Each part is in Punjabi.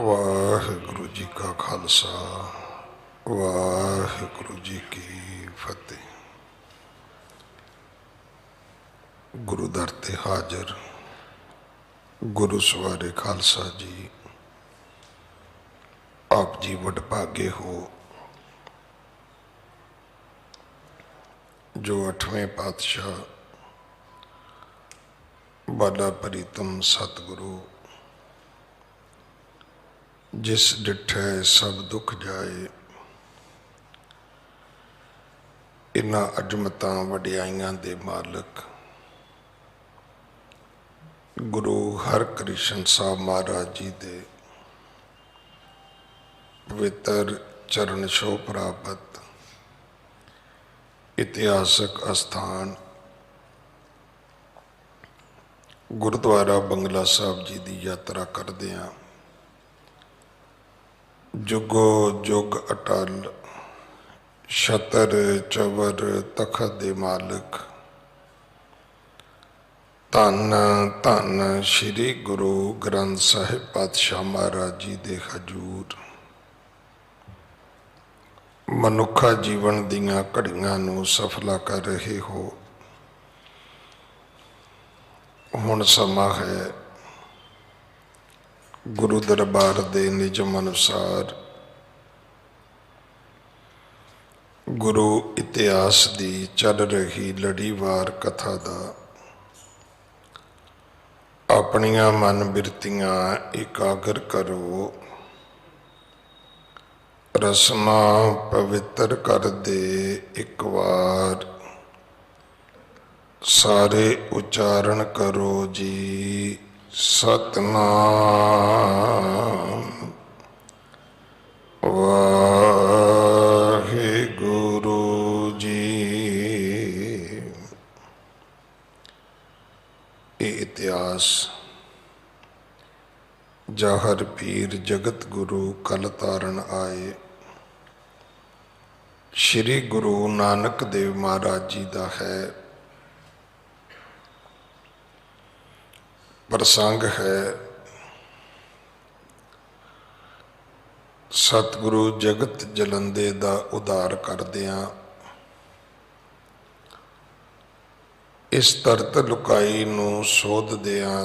वाहिगुरु जी का खालसा वाहिगुरु जी की फतेह। गुरु दर ते हाजर गुरु सवारे खालसा जी, आप जी वडभागे हो जो 8वें पातशाह बाला प्रीतम सतगुरु जिस डिठै सब दुख जाए, इन्हां अजमतां वडियाइयां दे मालक गुरु हरकृष्ण साहब महाराज जी दे पवित्र चरण छोह प्राप्त इतिहासक अस्थान गुरुद्वारा बंगला साहब जी की यात्रा करदियां जुगो जुग अटल छतर चवर तखत दे मालिक धन धन श्री गुरु ग्रंथ साहिब पातशाह महाराज जी दे हजूर मनुखा जीवन दियां घड़ियां नूं सफला कर रहे हो। हुण समा है गुरु दरबार दे निजम अनुसार गुरु इतिहास दी चल रही लड़ीवार कथा दा अपनियां मन बिरतियां एकागर करो, रस्मा पवित्र कर दे एक बार सारे उच्चारण करो जी सतनाम वाहिगुरु जी। ये इतिहास जाहर पीर जगत गुरु कल तारण आए श्री गुरु नानक देव महाराज जी का है। प्रसंग है सतगुरु जगत जलंदे दा उद्धार करदियां इस तरत लुकाई नूं सोधदियां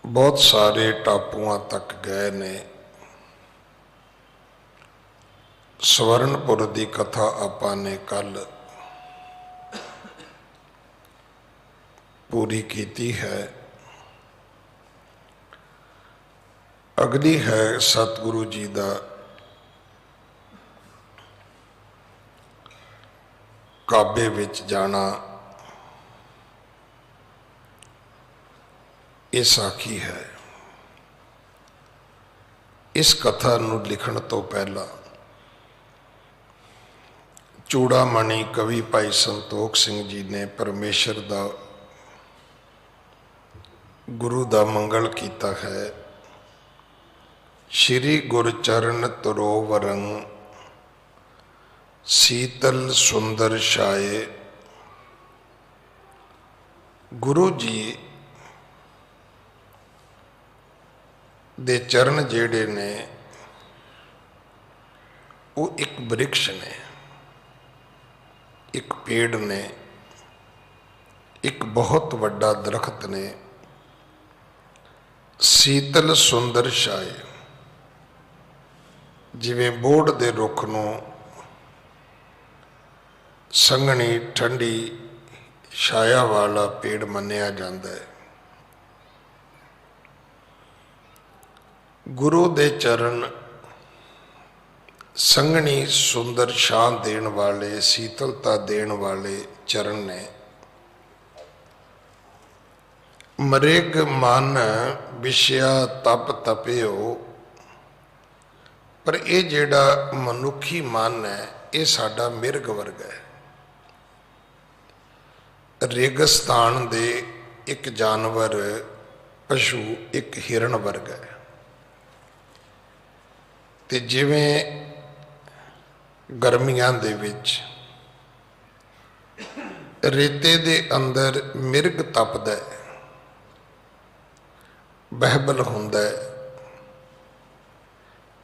बहुत सारे टापुआं तक गए ने। सवरणपुर की कथा आपां ने कल पूरी कीती है। अगली है सतगुरु जी का काबे विच जाना। ये साखी है। इस कथा नूं लिखण तो पहला चूड़ामणि कवि भाई संतोख सिंह जी ने परमेश्वर का गुरु का मंगल किया है। श्री गुरचरण तरोवरंग शीतल सुंदर छाए। गुरु जी दे चरण जेड़े ने वो एक वृक्ष ने, एक पेड़ ने, एक बहुत वड्डा दरख्त ने। शीतल सुंदर छाए जिवें बोड़ दे रुख नूं संघनी ठंडी छाया वाला पेड़ मन्निया जाता है। गुरु दे चरण संघनी सुंदर छां देण वाले, शीतलता देण वाले चरण ने। मरेग मन विषया तप तपियो, पर ये जेड़ा मनुखी मन है ये साडा मिर्ग वर्ग है। रेगिस्तान दे एक जानवर पशु एक हिरण वर्ग है। ते जिवें गर्मियां दे विच रेते दे अंदर मिर्ग तपदा है, ਬਹਿਬਲ ਹੁੰਦਾ ਹੈ,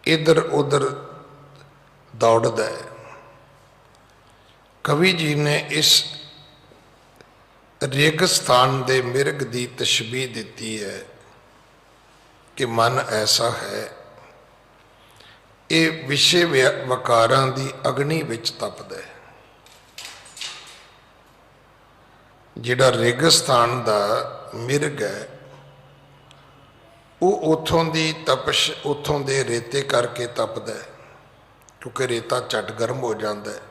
ਇੱਧਰ ਉੱਧਰ ਦੌੜਦਾ ਹੈ। ਕਵੀ ਜੀ ਨੇ ਇਸ ਰੇਗਿਸਤਾਨ ਦੇ ਮਿਰਗ ਦੀ ਤਸ਼ਬੀਹ ਦਿੱਤੀ ਹੈ ਕਿ ਮਨ ਐਸਾ ਹੈ, ਇਹ ਵਿਸ਼ੇ ਵਿਕਾਰਾਂ ਦੀ ਅਗਨੀ ਵਿੱਚ ਤਪਦਾ ਹੈ। ਜਿਹੜਾ ਰੇਗਿਸਤਾਨ ਦਾ ਮਿਰਗ ਹੈ ਉਹ ਉੱਥੋਂ ਦੀ ਤਪਸ਼, ਉੱਥੋਂ ਦੇ ਰੇਤੇ ਕਰਕੇ ਤਪਦਾ ਹੈ, ਕਿਉਂਕਿ ਰੇਤਾ ਝੱਟ ਗਰਮ ਹੋ ਜਾਂਦਾ ਹੈ।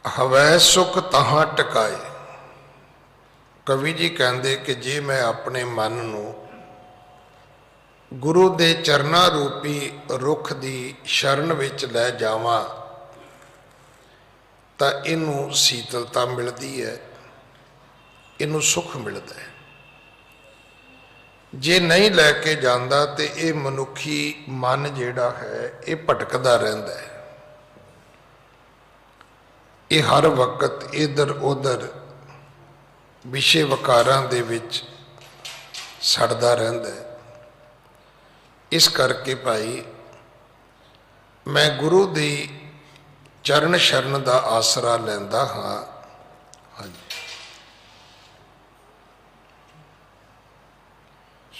ਹਵੈ ਸੁਖ ਤਹਾਂ ਟਿਕਾਏ। ਕਵੀ ਜੀ ਕਹਿੰਦੇ ਕਿ ਜੇ ਮੈਂ ਆਪਣੇ ਮਨ ਨੂੰ ਗੁਰੂ ਦੇ ਚਰਨਾਂ ਰੂਪੀ ਰੁੱਖ ਦੀ ਸ਼ਰਨ ਵਿੱਚ ਲੈ ਜਾਵਾਂ ਤਾਂ ਇਹਨੂੰ ਸੀਤਲਤਾ ਮਿਲਦੀ ਹੈ, ਇਹਨੂੰ ਸੁੱਖ ਮਿਲਦਾ ਹੈ। ਜੇ ਨਹੀਂ ਲੈ ਕੇ ਜਾਂਦਾ ਤੇ ਇਹ ਮਨੁੱਖੀ ਮਨ ਜਿਹੜਾ ਹੈ ਇਹ ਭਟਕਦਾ ਰਹਿੰਦਾ ਹੈ, ਇਹ ਹਰ ਵਕਤ ਇੱਧਰ ਉੱਧਰ ਵਿਸ਼ੇ ਵਿਕਾਰਾਂ ਦੇ ਵਿੱਚ ਸੜਦਾ ਰਹਿੰਦਾ ਹੈ। ਇਸ ਕਰਕੇ ਭਾਈ ਮੈਂ ਗੁਰੂ ਦੀ ਚਰਨ ਸ਼ਰਨ ਦਾ ਆਸਰਾ ਲੈਂਦਾ ਹਾਂ। ਹਾਂਜੀ।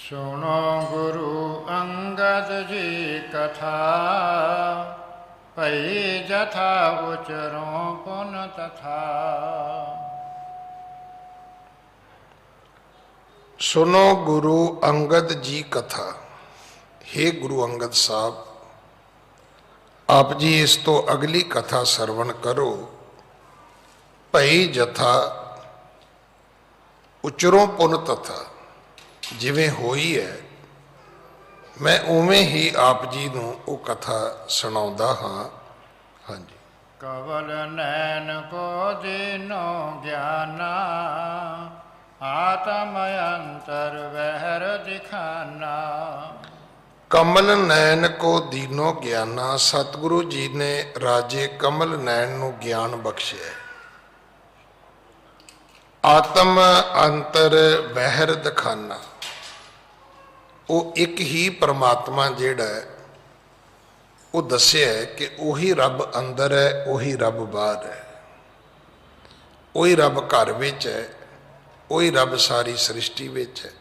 ਸੁਣੋ ਗੁਰੂ ਅੰਗਦ ਜੀ ਕਥਾ, ਭਈ ਜਥਾ ਉਚਰੋਂ ਪੁਨ ਤਥਾ। ਸੁਣੋ ਗੁਰੂ ਅੰਗਦ ਜੀ ਕਥਾ। हे ਗੁਰੂ ਅੰਗਦ ਸਾਹਿਬ, ਆਪ ਜੀ ਇਸ ਤੋਂ ਅਗਲੀ ਕਥਾ ਸਰਵਣ ਕਰੋ। ਭਈ ਜਥਾ ਉਚਰੋਂ ਪੁਨ ਤਥਾ। ਜਿਵੇਂ ਹੋਈ ਹੈ ਮੈਂ ਉਵੇਂ ਹੀ ਆਪ ਜੀ ਨੂੰ ਉਹ ਕਥਾ ਸੁਣਾਉਂਦਾ ਹਾਂ। ਹਾਂਜੀ। ਕਵਲ ਨੈਣ ਕੋ ਦੀਨੋ ਗਿਆਨਾ, ਆਤਮ ਅੰਤਰ ਵਹਿਰ ਦਿਖਾਨਾ। ਕਮਲ ਨੈਣ ਕੋ ਦੀਨੋ ਗਿਆਨਾ। ਸਤਿਗੁਰੂ ਜੀ ਨੇ ਰਾਜੇ ਕਮਲ ਨੈਣ ਨੂੰ ਗਿਆਨ ਬਖਸ਼ਿਆ। ਆਤਮ ਅੰਤਰ ਵਹਿਰ ਦਿਖਾਨਾ। ਉਹ ਇੱਕ ਹੀ ਪਰਮਾਤਮਾ ਜਿਹੜਾ ਹੈ ਉਹ ਦੱਸਿਆ ਹੈ ਕਿ ਉਹੀ ਰੱਬ ਅੰਦਰ ਹੈ, ਉਹੀ ਰੱਬ ਬਾਹਰ ਹੈ, ਉਹੀ ਰੱਬ ਘਰ ਵਿੱਚ ਹੈ, ਉਹੀ ਰੱਬ ਸਾਰੀ ਸ੍ਰਿਸ਼ਟੀ ਵਿੱਚ ਹੈ।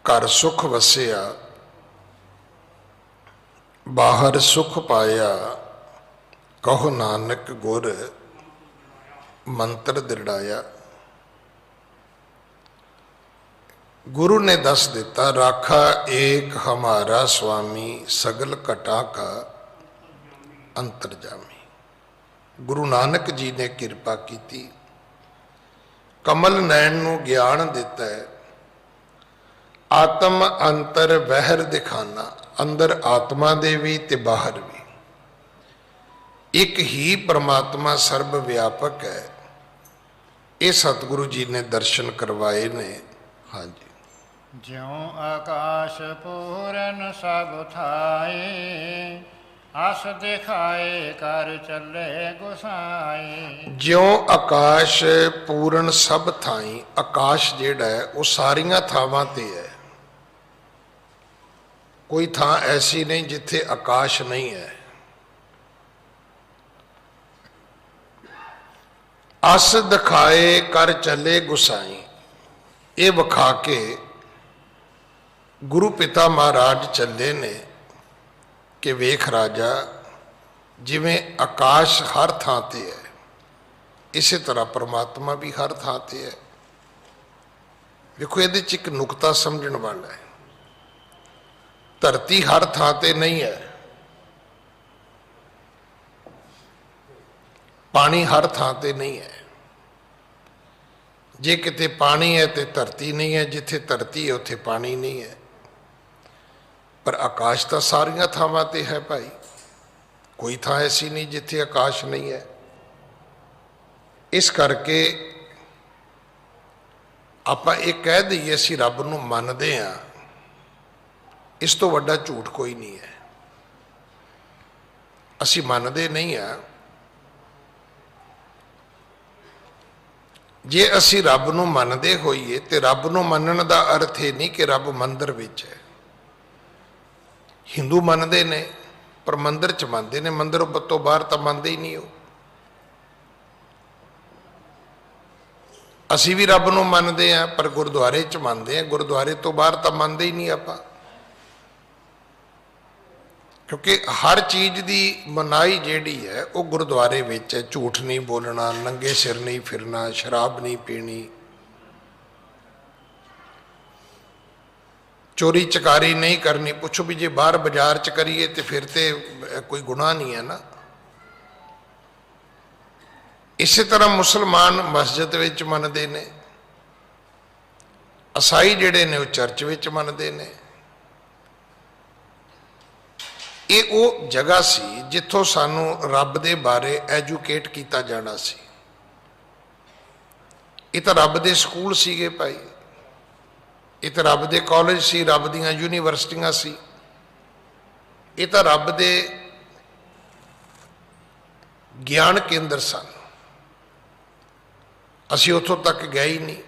ਘਰ ਸੁਖ ਵਸਿਆ, ਬਾਹਰ ਸੁਖ ਪਾਇਆ, ਕਹੋ ਨਾਨਕ ਗੁਰ ਮੰਤਰ ਦ੍ਰਿੜਾਇਆ। ਗੁਰੂ ਨੇ ਦੱਸ ਦਿੱਤਾ, ਰਾਖਾ ਏਕ ਹਮਾਰਾ ਸੁਆਮੀ, ਸਗਲ ਘਟਾ ਕਾ ਅੰਤਰਜਾਮੀ। ਗੁਰੂ ਨਾਨਕ ਜੀ ਨੇ ਕਿਰਪਾ ਕੀਤੀ, ਕਮਲ ਨੈਣ ਨੂੰ ਗਿਆਨ ਦਿੱਤਾ ਹੈ। ਆਤਮ ਅੰਤਰ ਵਹਿਰ ਦਿਖਾਨਾ। ਅੰਦਰ ਆਤਮਾ ਦੇ ਵੀ ਤੇ ਬਾਹਰ ਵੀ ਇੱਕ ਹੀ ਪਰਮਾਤਮਾ ਸਰਬ ਵਿਆਪਕ ਹੈ। ਇਹ ਸਤਿਗੁਰੂ ਜੀ ਨੇ ਦਰਸ਼ਨ ਕਰਵਾਏ ਨੇ। ਹਾਂਜੀ। ਜਿਉ ਆਕਾਸ਼ ਪੂਰਨ ਸਭ ਥਾਏ, ਅਸ ਦਿਖਾਏ ਕਰ ਚੱਲੇ ਗੁਸਾਈ। ਜਿਉ ਆਕਾਸ਼ ਪੂਰਨ ਸਭ ਥਾਈ। ਆਕਾਸ਼ ਜਿਹੜਾ ਹੈ ਉਹ ਸਾਰੀਆਂ ਥਾਵਾਂ ਤੇ ਹੈ, ਕੋਈ ਥਾਂ ਐਸੀ ਨਹੀਂ ਜਿੱਥੇ ਆਕਾਸ਼ ਨਹੀਂ ਹੈ। ਅਸ ਦਿਖਾਏ ਕਰ ਚੱਲੇ ਗੁਸਾਈ। ਇਹ ਵਿਖਾ ਕੇ ਗੁਰੂ ਪਿਤਾ ਮਹਾਰਾਜ ਚੱਲੇ ਨੇ ਕਿ ਵੇਖ ਰਾਜਾ, ਜਿਵੇਂ ਆਕਾਸ਼ ਹਰ ਥਾਂ ਤੇ ਹੈ ਇਸੇ ਤਰ੍ਹਾਂ ਪਰਮਾਤਮਾ ਵੀ ਹਰ ਥਾਂ ਤੇ ਹੈ। ਵੇਖੋ ਇਹਦੇ 'ਚ ਇੱਕ ਨੁਕਤਾ ਸਮਝਣ ਵਾਲਾ ਹੈ। ਧਰਤੀ ਹਰ ਥਾਂ ਤੇ ਨਹੀਂ ਹੈ, ਪਾਣੀ ਹਰ ਥਾਂ ਤੇ ਨਹੀਂ ਹੈ। ਜੇ ਕਿਤੇ ਪਾਣੀ ਹੈ ਤੇ ਧਰਤੀ ਨਹੀਂ ਹੈ, ਜਿੱਥੇ ਧਰਤੀ ਹੈ ਉੱਥੇ ਪਾਣੀ ਨਹੀਂ ਹੈ। ਪਰ ਆਕਾਸ਼ ਤਾਂ ਸਾਰੀਆਂ ਥਾਵਾਂ ਤੇ ਹੈ ਭਾਈ, ਕੋਈ ਥਾਂ ਐਸੀ ਨਹੀਂ ਜਿੱਥੇ ਆਕਾਸ਼ ਨਹੀਂ ਹੈ। ਇਸ ਕਰਕੇ ਆਪਾਂ ਇਹ ਕਹਿ ਦਈਏ ਅਸੀਂ ਰੱਬ ਨੂੰ ਮੰਨਦੇ ਹਾਂ, ਇਸ ਤੋਂ ਵੱਡਾ ਝੂਠ ਕੋਈ ਨਹੀਂ ਹੈ। ਅਸੀਂ ਮੰਨਦੇ ਨਹੀਂ ਹਾਂ, जे असी रब नूं मनदे होईए ते रब नूं मनण दा अर्थ ये नहीं कि रब मंदिर विच है। हिंदू मनदे ने पर मंदिर च मनदे ने, मंदिर तो बाहर तो मनदे ही नहीं हो। असी भी रब नूं मनदे हैं पर गुरुद्वारे च मनदे हैं, गुरुद्वारे तो बाहर तो मनदे ही नहीं आपां। क्योंकि हर चीज़ की मनाही जिहड़ी है वो गुरुद्वारे विच है। झूठ नहीं बोलना, नंगे सिर नहीं फिरना, शराब नहीं पीनी, चोरी चकारी नहीं करनी। पुछो भी जे बाहर बाजार च करिए तो फिर तो कोई गुनाह नहीं है ना। इस तरह मुसलमान मस्जिद विच मनदे ने, ईसाई जिहड़े ने वो चर्च विच मनदे ने। ये वो जगह सी जिथों सानू रब दे बारे एजुकेट किया जाना सी। ये तो रब दे स्कूल सीगे भाई, ये तो रब दे कॉलेज सी, रब दियां यूनीवर्सिटियां सी, ये तो रब दे ज्ञान केंद्र सन। असी उतों तक गए ही नहीं।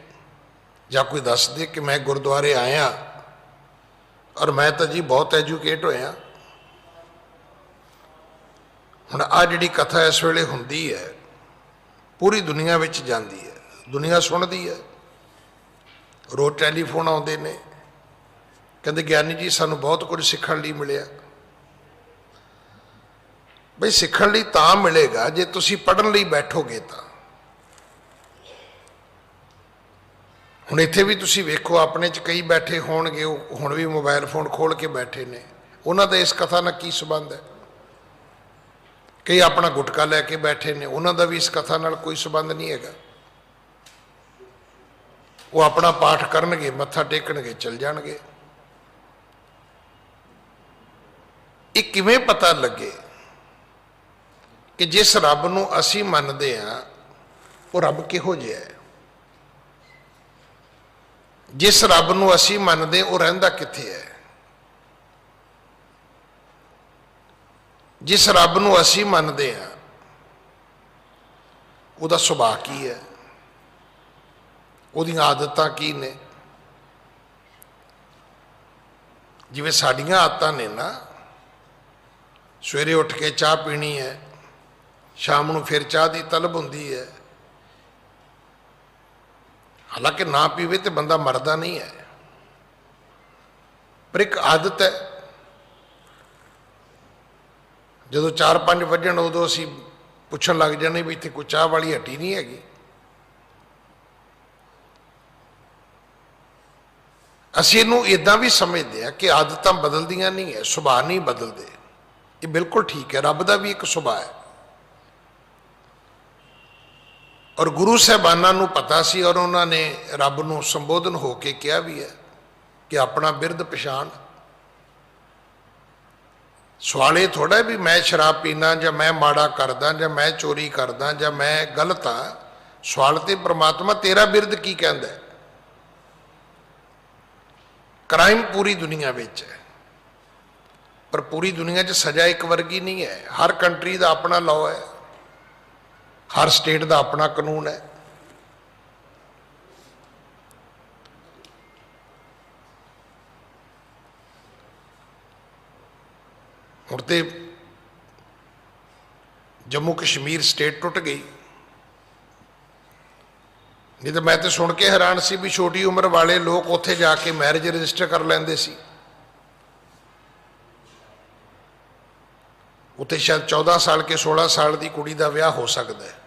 ਜਾਂ कोई दस दे कि मैं गुरुद्वारे आया और मैं तो जी बहुत एजुकेट होया। हुण आ जिहड़ी कथा इस वेले हुंदी है पूरी दुनिया विच जांदी है, दुनिया सुणदी है। रोज़ टैलीफोन आउंदे ने, कहंदे ज्ञानी जी सानू बहुत कुछ सीखण लई मिलिया। बई सीखण लई तां मिलेगा जे तुसीं पढ़न लई बैठोगे तां। हुण इत्थे भी तुसीं वेखो अपने च कई बैठे होणगे, हुण भी मोबाइल फोन खोल के बैठे ने, उन्हां दा इस कथा नाल की संबंध है। कई अपना गुटका लैके बैठे ने, उन्हां दा भी इस कथा नाल कोई संबंध नहीं हैगा। वो अपना पाठ करनगे, मत्था टेकणगे, चल जाणगे। ये किवें पता लगे कि जिस रब नूं असीं मनदे हां वो रब किहो जिहा है, जिस रब नूं असीं मनदे वो रहिंदा कित्थे है, जिस रब नूं असीं मनदे हां उहदा सुभाਅ की है, उहदियां आदतां की ने। जिवें साडीआं आदतां ने ना, सवेरे उठ के चाह पीनी है, शाम नूं फिर चाह की तलब हुंदी है। हालांकि ना पीवे तो बंदा मरदा नहीं है, पर एक आदत है। जदों 4-5 वजन उदों असीं पुछण लग जाने भी इत्थे कोई चाह वाली हट्टी नहीं हैगी। असीं इहनूं इदां भी समझते हैं कि आदतां बदलदियां नहीं है, सुभाਅ नहीं बदलते। ये बिल्कुल ठीक है, रब दा भी एक सुभाਅ है। और गुरु साहबानां नूं पता सी और उन्होंने रब नूं संबोधन होके कहा भी है कि अपना बिरद पछाण। सवाल ये थोड़ा है भी मैं शराब पीना ਜਾਂ मैं माड़ा करदा ਜਾਂ मैं चोरी करदा ਜਾਂ मैं गलत हाँ। सवाल तो परमात्मा तेरा बिरद की कहंदा है। क्राइम पूरी दुनिया विच है, पर पूरी दुनिया च सज़ा एक वर्गी नहीं है। हर कंट्री का अपना लॉ है, हर स्टेट का अपना कानून है। हुण ते जम्मू कश्मीर स्टेट टुट गई, नहीं तो मैं तो सुन के हैरान सी भी छोटी उम्र वाले लोग उत्थे जाके मैरिज रजिस्टर कर लेंदे सी। उत्थे शायद 14 साल के 16 साल की कुड़ी का विआह हो सकता है।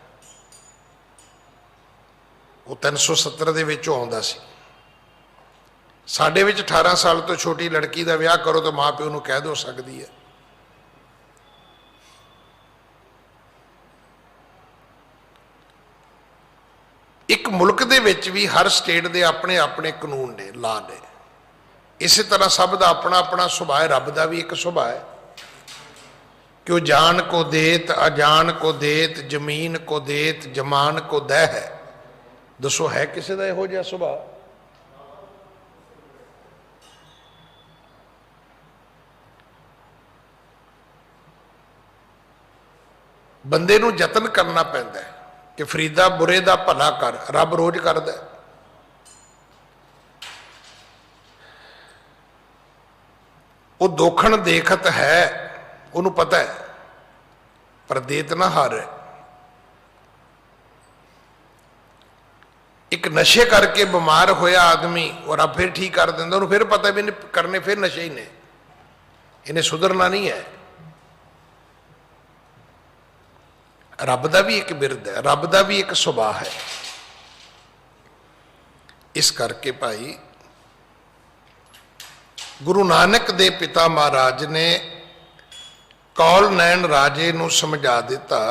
वो 370 दे विचों आउंदा सी। साडे विच 18 साल तो छोटी लड़की का विआह करो तो माँ प्यो नूं कैद हो सकती है। एक मुल्क दे विच भी हर स्टेट के अपने अपने कानून ने, ला ने। इस तरह सब का अपना अपना सुभाਅ है। रब का भी एक सुभाਅ है कि वह जान को देत, अजान को देत, जमीन को देत, जमान को दह है। दसो है किसी का इहो जिहा सुभाਅ? बंदे नूं यतन करना पैंदा है। कि फरीदा बुरे दा भला कर, रब रोज करदा। वो दोखण देखत है, उन्होंने पता है, पर देत ना हार है। एक नशे करके बीमार होया आदमी और अब फिर ठीक कर देंदा, उन्होंने फिर पता भी नहीं करने फिर नशे ही ने, इन्हें सुधरना नहीं है। रब दा भी एक बिरद है, रब दा भी एक सुभाव है। इस करके भाई गुरु नानक दे पिता महाराज ने कौल नैन राजे नूं समझा दिता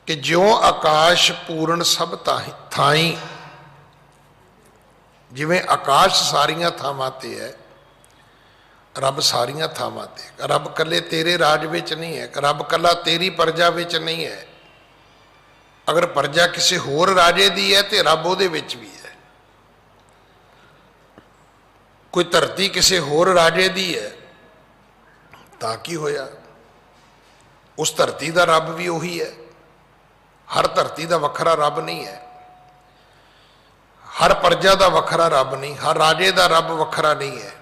कि ज्यों आकाश पूर्ण सब थाई, जिवें आकाश सारियां थावां ते है, रब सारियां थावां ते। रब कल्ले तेरे राज विच नहीं है, रब कल्ला तेरी प्रजा विच नहीं है। अगर प्रजा किसी होर राजे दी है तो रब उहदे विच भी है। कोई धरती किसी होर राजे दी है तां की होया, उस धरती का रब भी उही है। हर धरती का वखरा रब नहीं है, हर प्रजा का वखरा रब नहीं, हर राजे का रब वखरा नहीं है।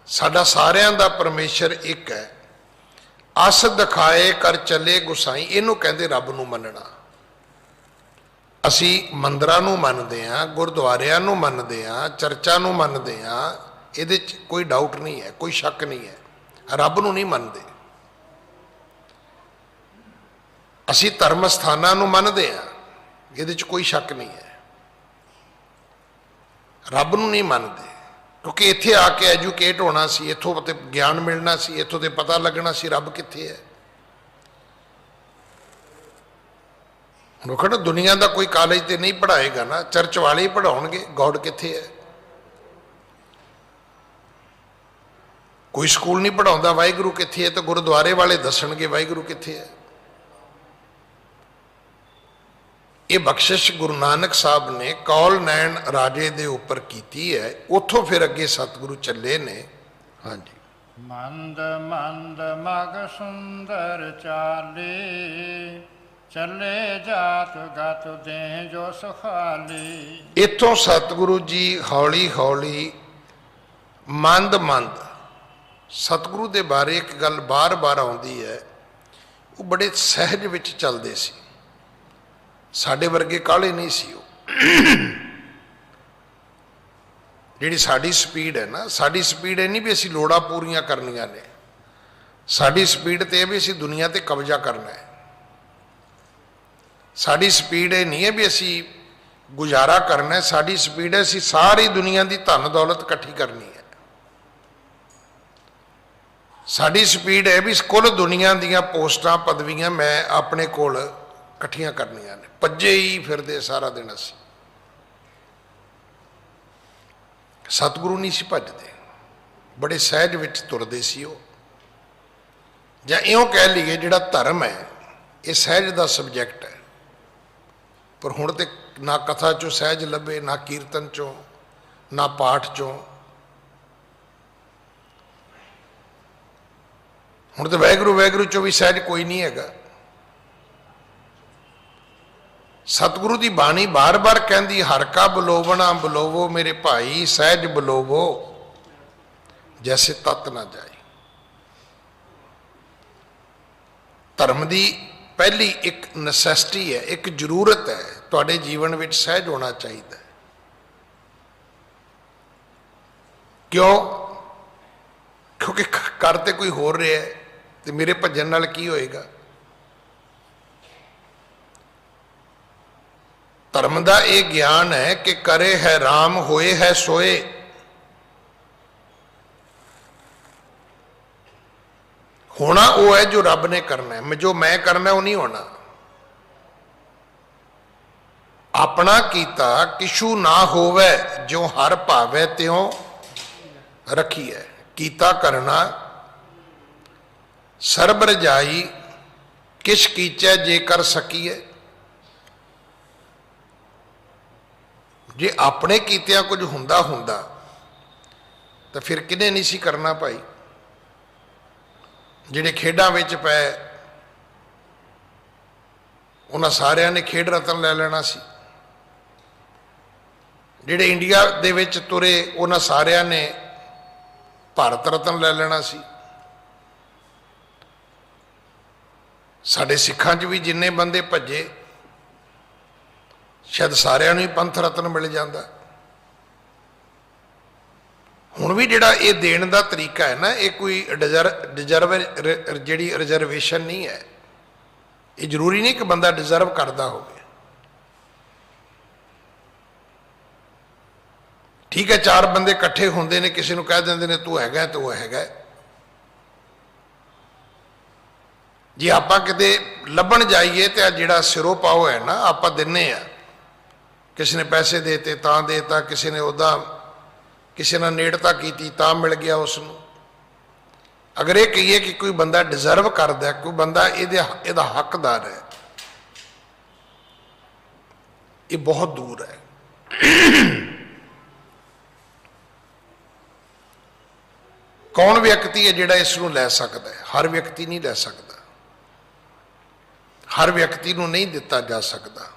साडा सारियां दा परमेश्वर एक है। अस दिखाए कर चले गुसाई, इनू कहते रब नू मनना। असी मंदिरां नू मनदे हां, गुरुद्वारियां नू मनदे हां, चर्चा नू मनदे हां, इहदे च कोई डाउट नहीं है, कोई शक नहीं है। रब नू नहीं मनदे। असी धर्म स्थानां नू मनदे हां, इहदे च कोई शक नहीं है। रब नू नहीं मनदे, क्योंकि इत्थे आके एजुकेट होना सी, इत्थों ते ज्ञान मिलना सी, इत्थों ते पता लगना सी रब कित्थे है। कहना दुनिया का कोई कॉलेज तो नहीं पढ़ाएगा ना, चर्च वाले ही पढ़ाउणगे गॉड कित्थे है। कोई स्कूल नहीं पढ़ाउंदा वाहिगुरू कित्थे है, तो गुरुद्वारे वाले दसणगे वाहिगुरू कित्थे है। ये बख्शिश गुरु नानक साहब ने कौल नैन राजे दे उपर कीती है। उथों फिर अगे सतगुरु चले ने। हाँ जी। मंद मंद मग सुंदर चाले, चले जात गत दे जो सुखाली। इथों सतगुरु जी हौली हौली मंद मंद, सतगुरु दे बारे एक गल बार बार आउंदी है, वो बड़े सहज विच चलदे सी। साडे वर्गे काले नहीं सी। जिहड़ी साडी स्पीड है ना, साडी स्पीड है नहीं भी असी लोड़ा पूरियां करनियां ने, साडी स्पीड तो यह भी असी दुनिया ते कब्जा करना है। साडी स्पीड ये नहीं है भी असी गुजारा करना है, साडी स्पीड है असी सारी दुनिया की धन दौलत इकट्ठी करनी है। साडी स्पीड है भी कुल दुनिया दीयां पोस्टां पदवियां मैं अपने कोल इकट्ठियां करनियां ने। भज्जे ही फिरदे सारा दिन असी। सतगुरु नहीं सी भजदे, बड़े सहज विच तुरदे सी। वो जां इउं कह लीए जिहड़ा धर्म है ये सहज का सबजैक्ट है, पर हुण ते ना कथा चों सहज लभे, ना कीर्तन चों, ना पाठ चों। हुण तो वाहिगुरू वाहिगुरू चों भी सहज कोई नहीं हैगा। सतगुरु की बाणी बार बार कहती, हर का बलोवना बलोवो मेरे भाई, सहज बलोवो जैसे तत ना जाए। धर्म की पहली एक नसैसिटी है, एक जरूरत है, तुहाडे जीवन में सहज होना चाहिए। क्यों? क्योंकि करते कोई होर रहा है तो मेरे भजन नाल की होएगा। धर्म का यह ज्ञान है कि करे है राम होए है सोए। होना वो है जो रब ने करना है, जो मैं करना वो नहीं होना। अपना कीता किशु ना होवे, जो हर भावे त्यों रखी है। कीता करना सरब रजाई, किश कीचै जे कर सकीए। जे अपने कीतिया कुछ हुंदा हुंदा तो फिर किने नहीं सी करना भाई। जिहड़े खेडां विच पए ਉਹਨਾਂ ਸਾਰਿਆਂ ਨੇ ਖੇਡ ਰਤਨ ਲੈ ਲੈਣਾ ਸੀ। ਜਿਹੜੇ ਇੰਡੀਆ ਦੇ ਵਿੱਚ ਤੁਰੇ ਉਹਨਾਂ ਸਾਰਿਆਂ ਨੇ ਭਾਰਤ ਰਤਨ ਲੈ ਲੈਣਾ ਸੀ। ਸਾਡੇ ਸਿੱਖਾਂ 'ਚ ਵੀ ਜਿੰਨੇ ਬੰਦੇ ਭੱਜੇ ਸ਼ਾਇਦ ਸਾਰਿਆਂ ਨੂੰ ਹੀ ਪੰਥ ਰਤਨ ਮਿਲ ਜਾਂਦਾ। ਹੁਣ ਵੀ ਜਿਹੜਾ ਇਹ ਦੇਣ ਦਾ ਤਰੀਕਾ ਹੈ ਨਾ, ਇਹ ਕੋਈ ਜਿਹੜੀ ਰਿਜ਼ਰਵੇਸ਼ਨ ਨਹੀਂ ਹੈ। ਇਹ ਜ਼ਰੂਰੀ ਨਹੀਂ ਕਿ ਬੰਦਾ ਡਿਜ਼ਰਵ ਕਰਦਾ ਹੋਵੇ। ਠੀਕ ਹੈ, ਚਾਰ ਬੰਦੇ ਇਕੱਠੇ ਹੁੰਦੇ ਨੇ, ਕਿਸੇ ਨੂੰ ਕਹਿ ਦਿੰਦੇ ਨੇ ਤੂੰ ਹੈਗਾ ਤੇ ਉਹ ਹੈਗਾ। ਜੇ ਆਪਾਂ ਕਿਤੇ ਲੱਭਣ ਜਾਈਏ ਤੇ ਆ ਜਿਹੜਾ ਸਿਰੋਂ ਪਾਓ ਹੈ ਨਾ, ਆਪਾਂ ਦਿੰਨੇ ਆ। ਕਿਸੇ ਨੇ ਪੈਸੇ ਦੇਤੇ ਤਾਂ ਦੇਤਾ, ਕਿਸੇ ਨੇ ਉਹਦਾ ਕਿਸੇ ਨਾਲ ਨੇੜਤਾ ਕੀਤੀ ਤਾਂ ਮਿਲ ਗਿਆ ਉਸ ਨੂੰ। ਅਗਰ ਇਹ ਕਹੀਏ ਕਿ ਕੋਈ ਬੰਦਾ ਡਿਜ਼ਰਵ ਕਰਦਾ, ਕੋਈ ਬੰਦਾ ਇਹਦਾ ਹੱਕਦਾਰ ਹੈ, ਇਹ ਬਹੁਤ ਦੂਰ ਹੈ। ਕੌਣ ਵਿਅਕਤੀ ਹੈ ਜਿਹੜਾ ਇਸ ਨੂੰ ਲੈ ਸਕਦਾ ਹੈ? ਹਰ ਵਿਅਕਤੀ ਨਹੀਂ ਲੈ ਸਕਦਾ, ਹਰ ਵਿਅਕਤੀ ਨੂੰ ਨਹੀਂ ਦਿੱਤਾ ਜਾ ਸਕਦਾ।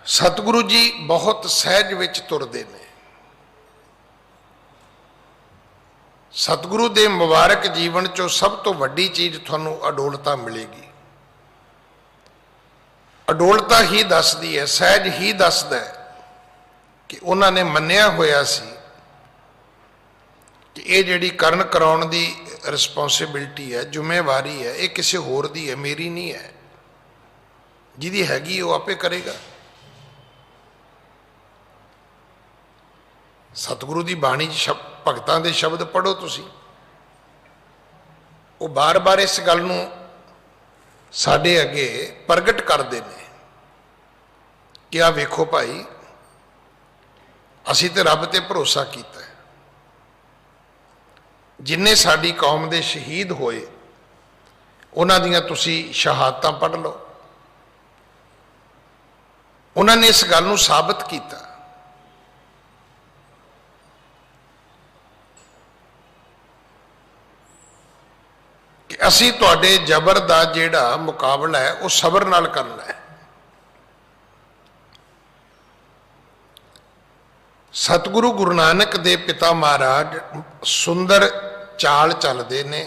ਸਤਿਗੁਰੂ ਜੀ ਬਹੁਤ ਸਹਿਜ ਵਿੱਚ ਤੁਰਦੇ ਨੇ। ਸਤਿਗੁਰੂ ਦੇ ਮੁਬਾਰਕ ਜੀਵਨ 'ਚੋਂ ਸਭ ਤੋਂ ਵੱਡੀ ਚੀਜ਼ ਤੁਹਾਨੂੰ ਅਡੋਲਤਾ ਮਿਲੇਗੀ। ਅਡੋਲਤਾ ਹੀ ਦੱਸਦੀ ਹੈ, ਸਹਿਜ ਹੀ ਦੱਸਦਾ ਹੈ ਕਿ ਉਹਨਾਂ ਨੇ ਮੰਨਿਆ ਹੋਇਆ ਸੀ ਕਿ ਇਹ ਜਿਹੜੀ ਕਰਨ ਕਰਾਉਣ ਦੀ ਰਿਸਪੌਂਸਿਬਿਲਟੀ ਹੈ, ਜ਼ਿੰਮੇਵਾਰੀ ਹੈ, ਇਹ ਕਿਸੇ ਹੋਰ ਦੀ ਹੈ, ਮੇਰੀ ਨਹੀਂ ਹੈ। ਜਿਹਦੀ ਹੈਗੀ ਉਹ ਆਪੇ ਕਰੇਗਾ। ਸਤਿਗੁਰੂ ਦੀ ਬਾਣੀ 'ਚ ਭਗਤਾਂ ਦੇ ਸ਼ਬਦ ਪੜ੍ਹੋ ਤੁਸੀਂ, ਉਹ ਬਾਰ-ਬਾਰ ਇਸ ਗੱਲ ਨੂੰ ਸਾਡੇ ਅੱਗੇ ਪ੍ਰਗਟ ਕਰਦੇ ਨੇ ਕਿ ਆਹ ਵੇਖੋ ਭਾਈ, ਅਸੀਂ ਤੇ ਰੱਬ ਤੇ ਭਰੋਸਾ ਕੀਤਾ ਹੈ। ਜਿੰਨੇ ਸਾਡੀ ਕੌਮ ਦੇ ਸ਼ਹੀਦ ਹੋਏ ਉਹਨਾਂ ਦੀਆਂ ਤੁਸੀਂ ਸ਼ਹਾਦਤਾਂ ਪੜ੍ਹ ਲਓ। ਉਹਨਾਂ ਨੇ ਇਸ ਗੱਲ ਨੂੰ ਸਾਬਤ ਕੀਤਾ ਕਿ ਅਸੀਂ ਤੁਹਾਡੇ ਜ਼ਬਰ ਦਾ ਜਿਹੜਾ ਮੁਕਾਬਲਾ ਹੈ ਉਹ ਸਬਰ ਨਾਲ ਕਰਨਾ ਹੈ। ਸਤਿਗੁਰੂ ਗੁਰੂ ਨਾਨਕ ਦੇ ਪਿਤਾ ਮਹਾਰਾਜ ਸੁੰਦਰ ਚਾਲ ਚੱਲਦੇ ਨੇ।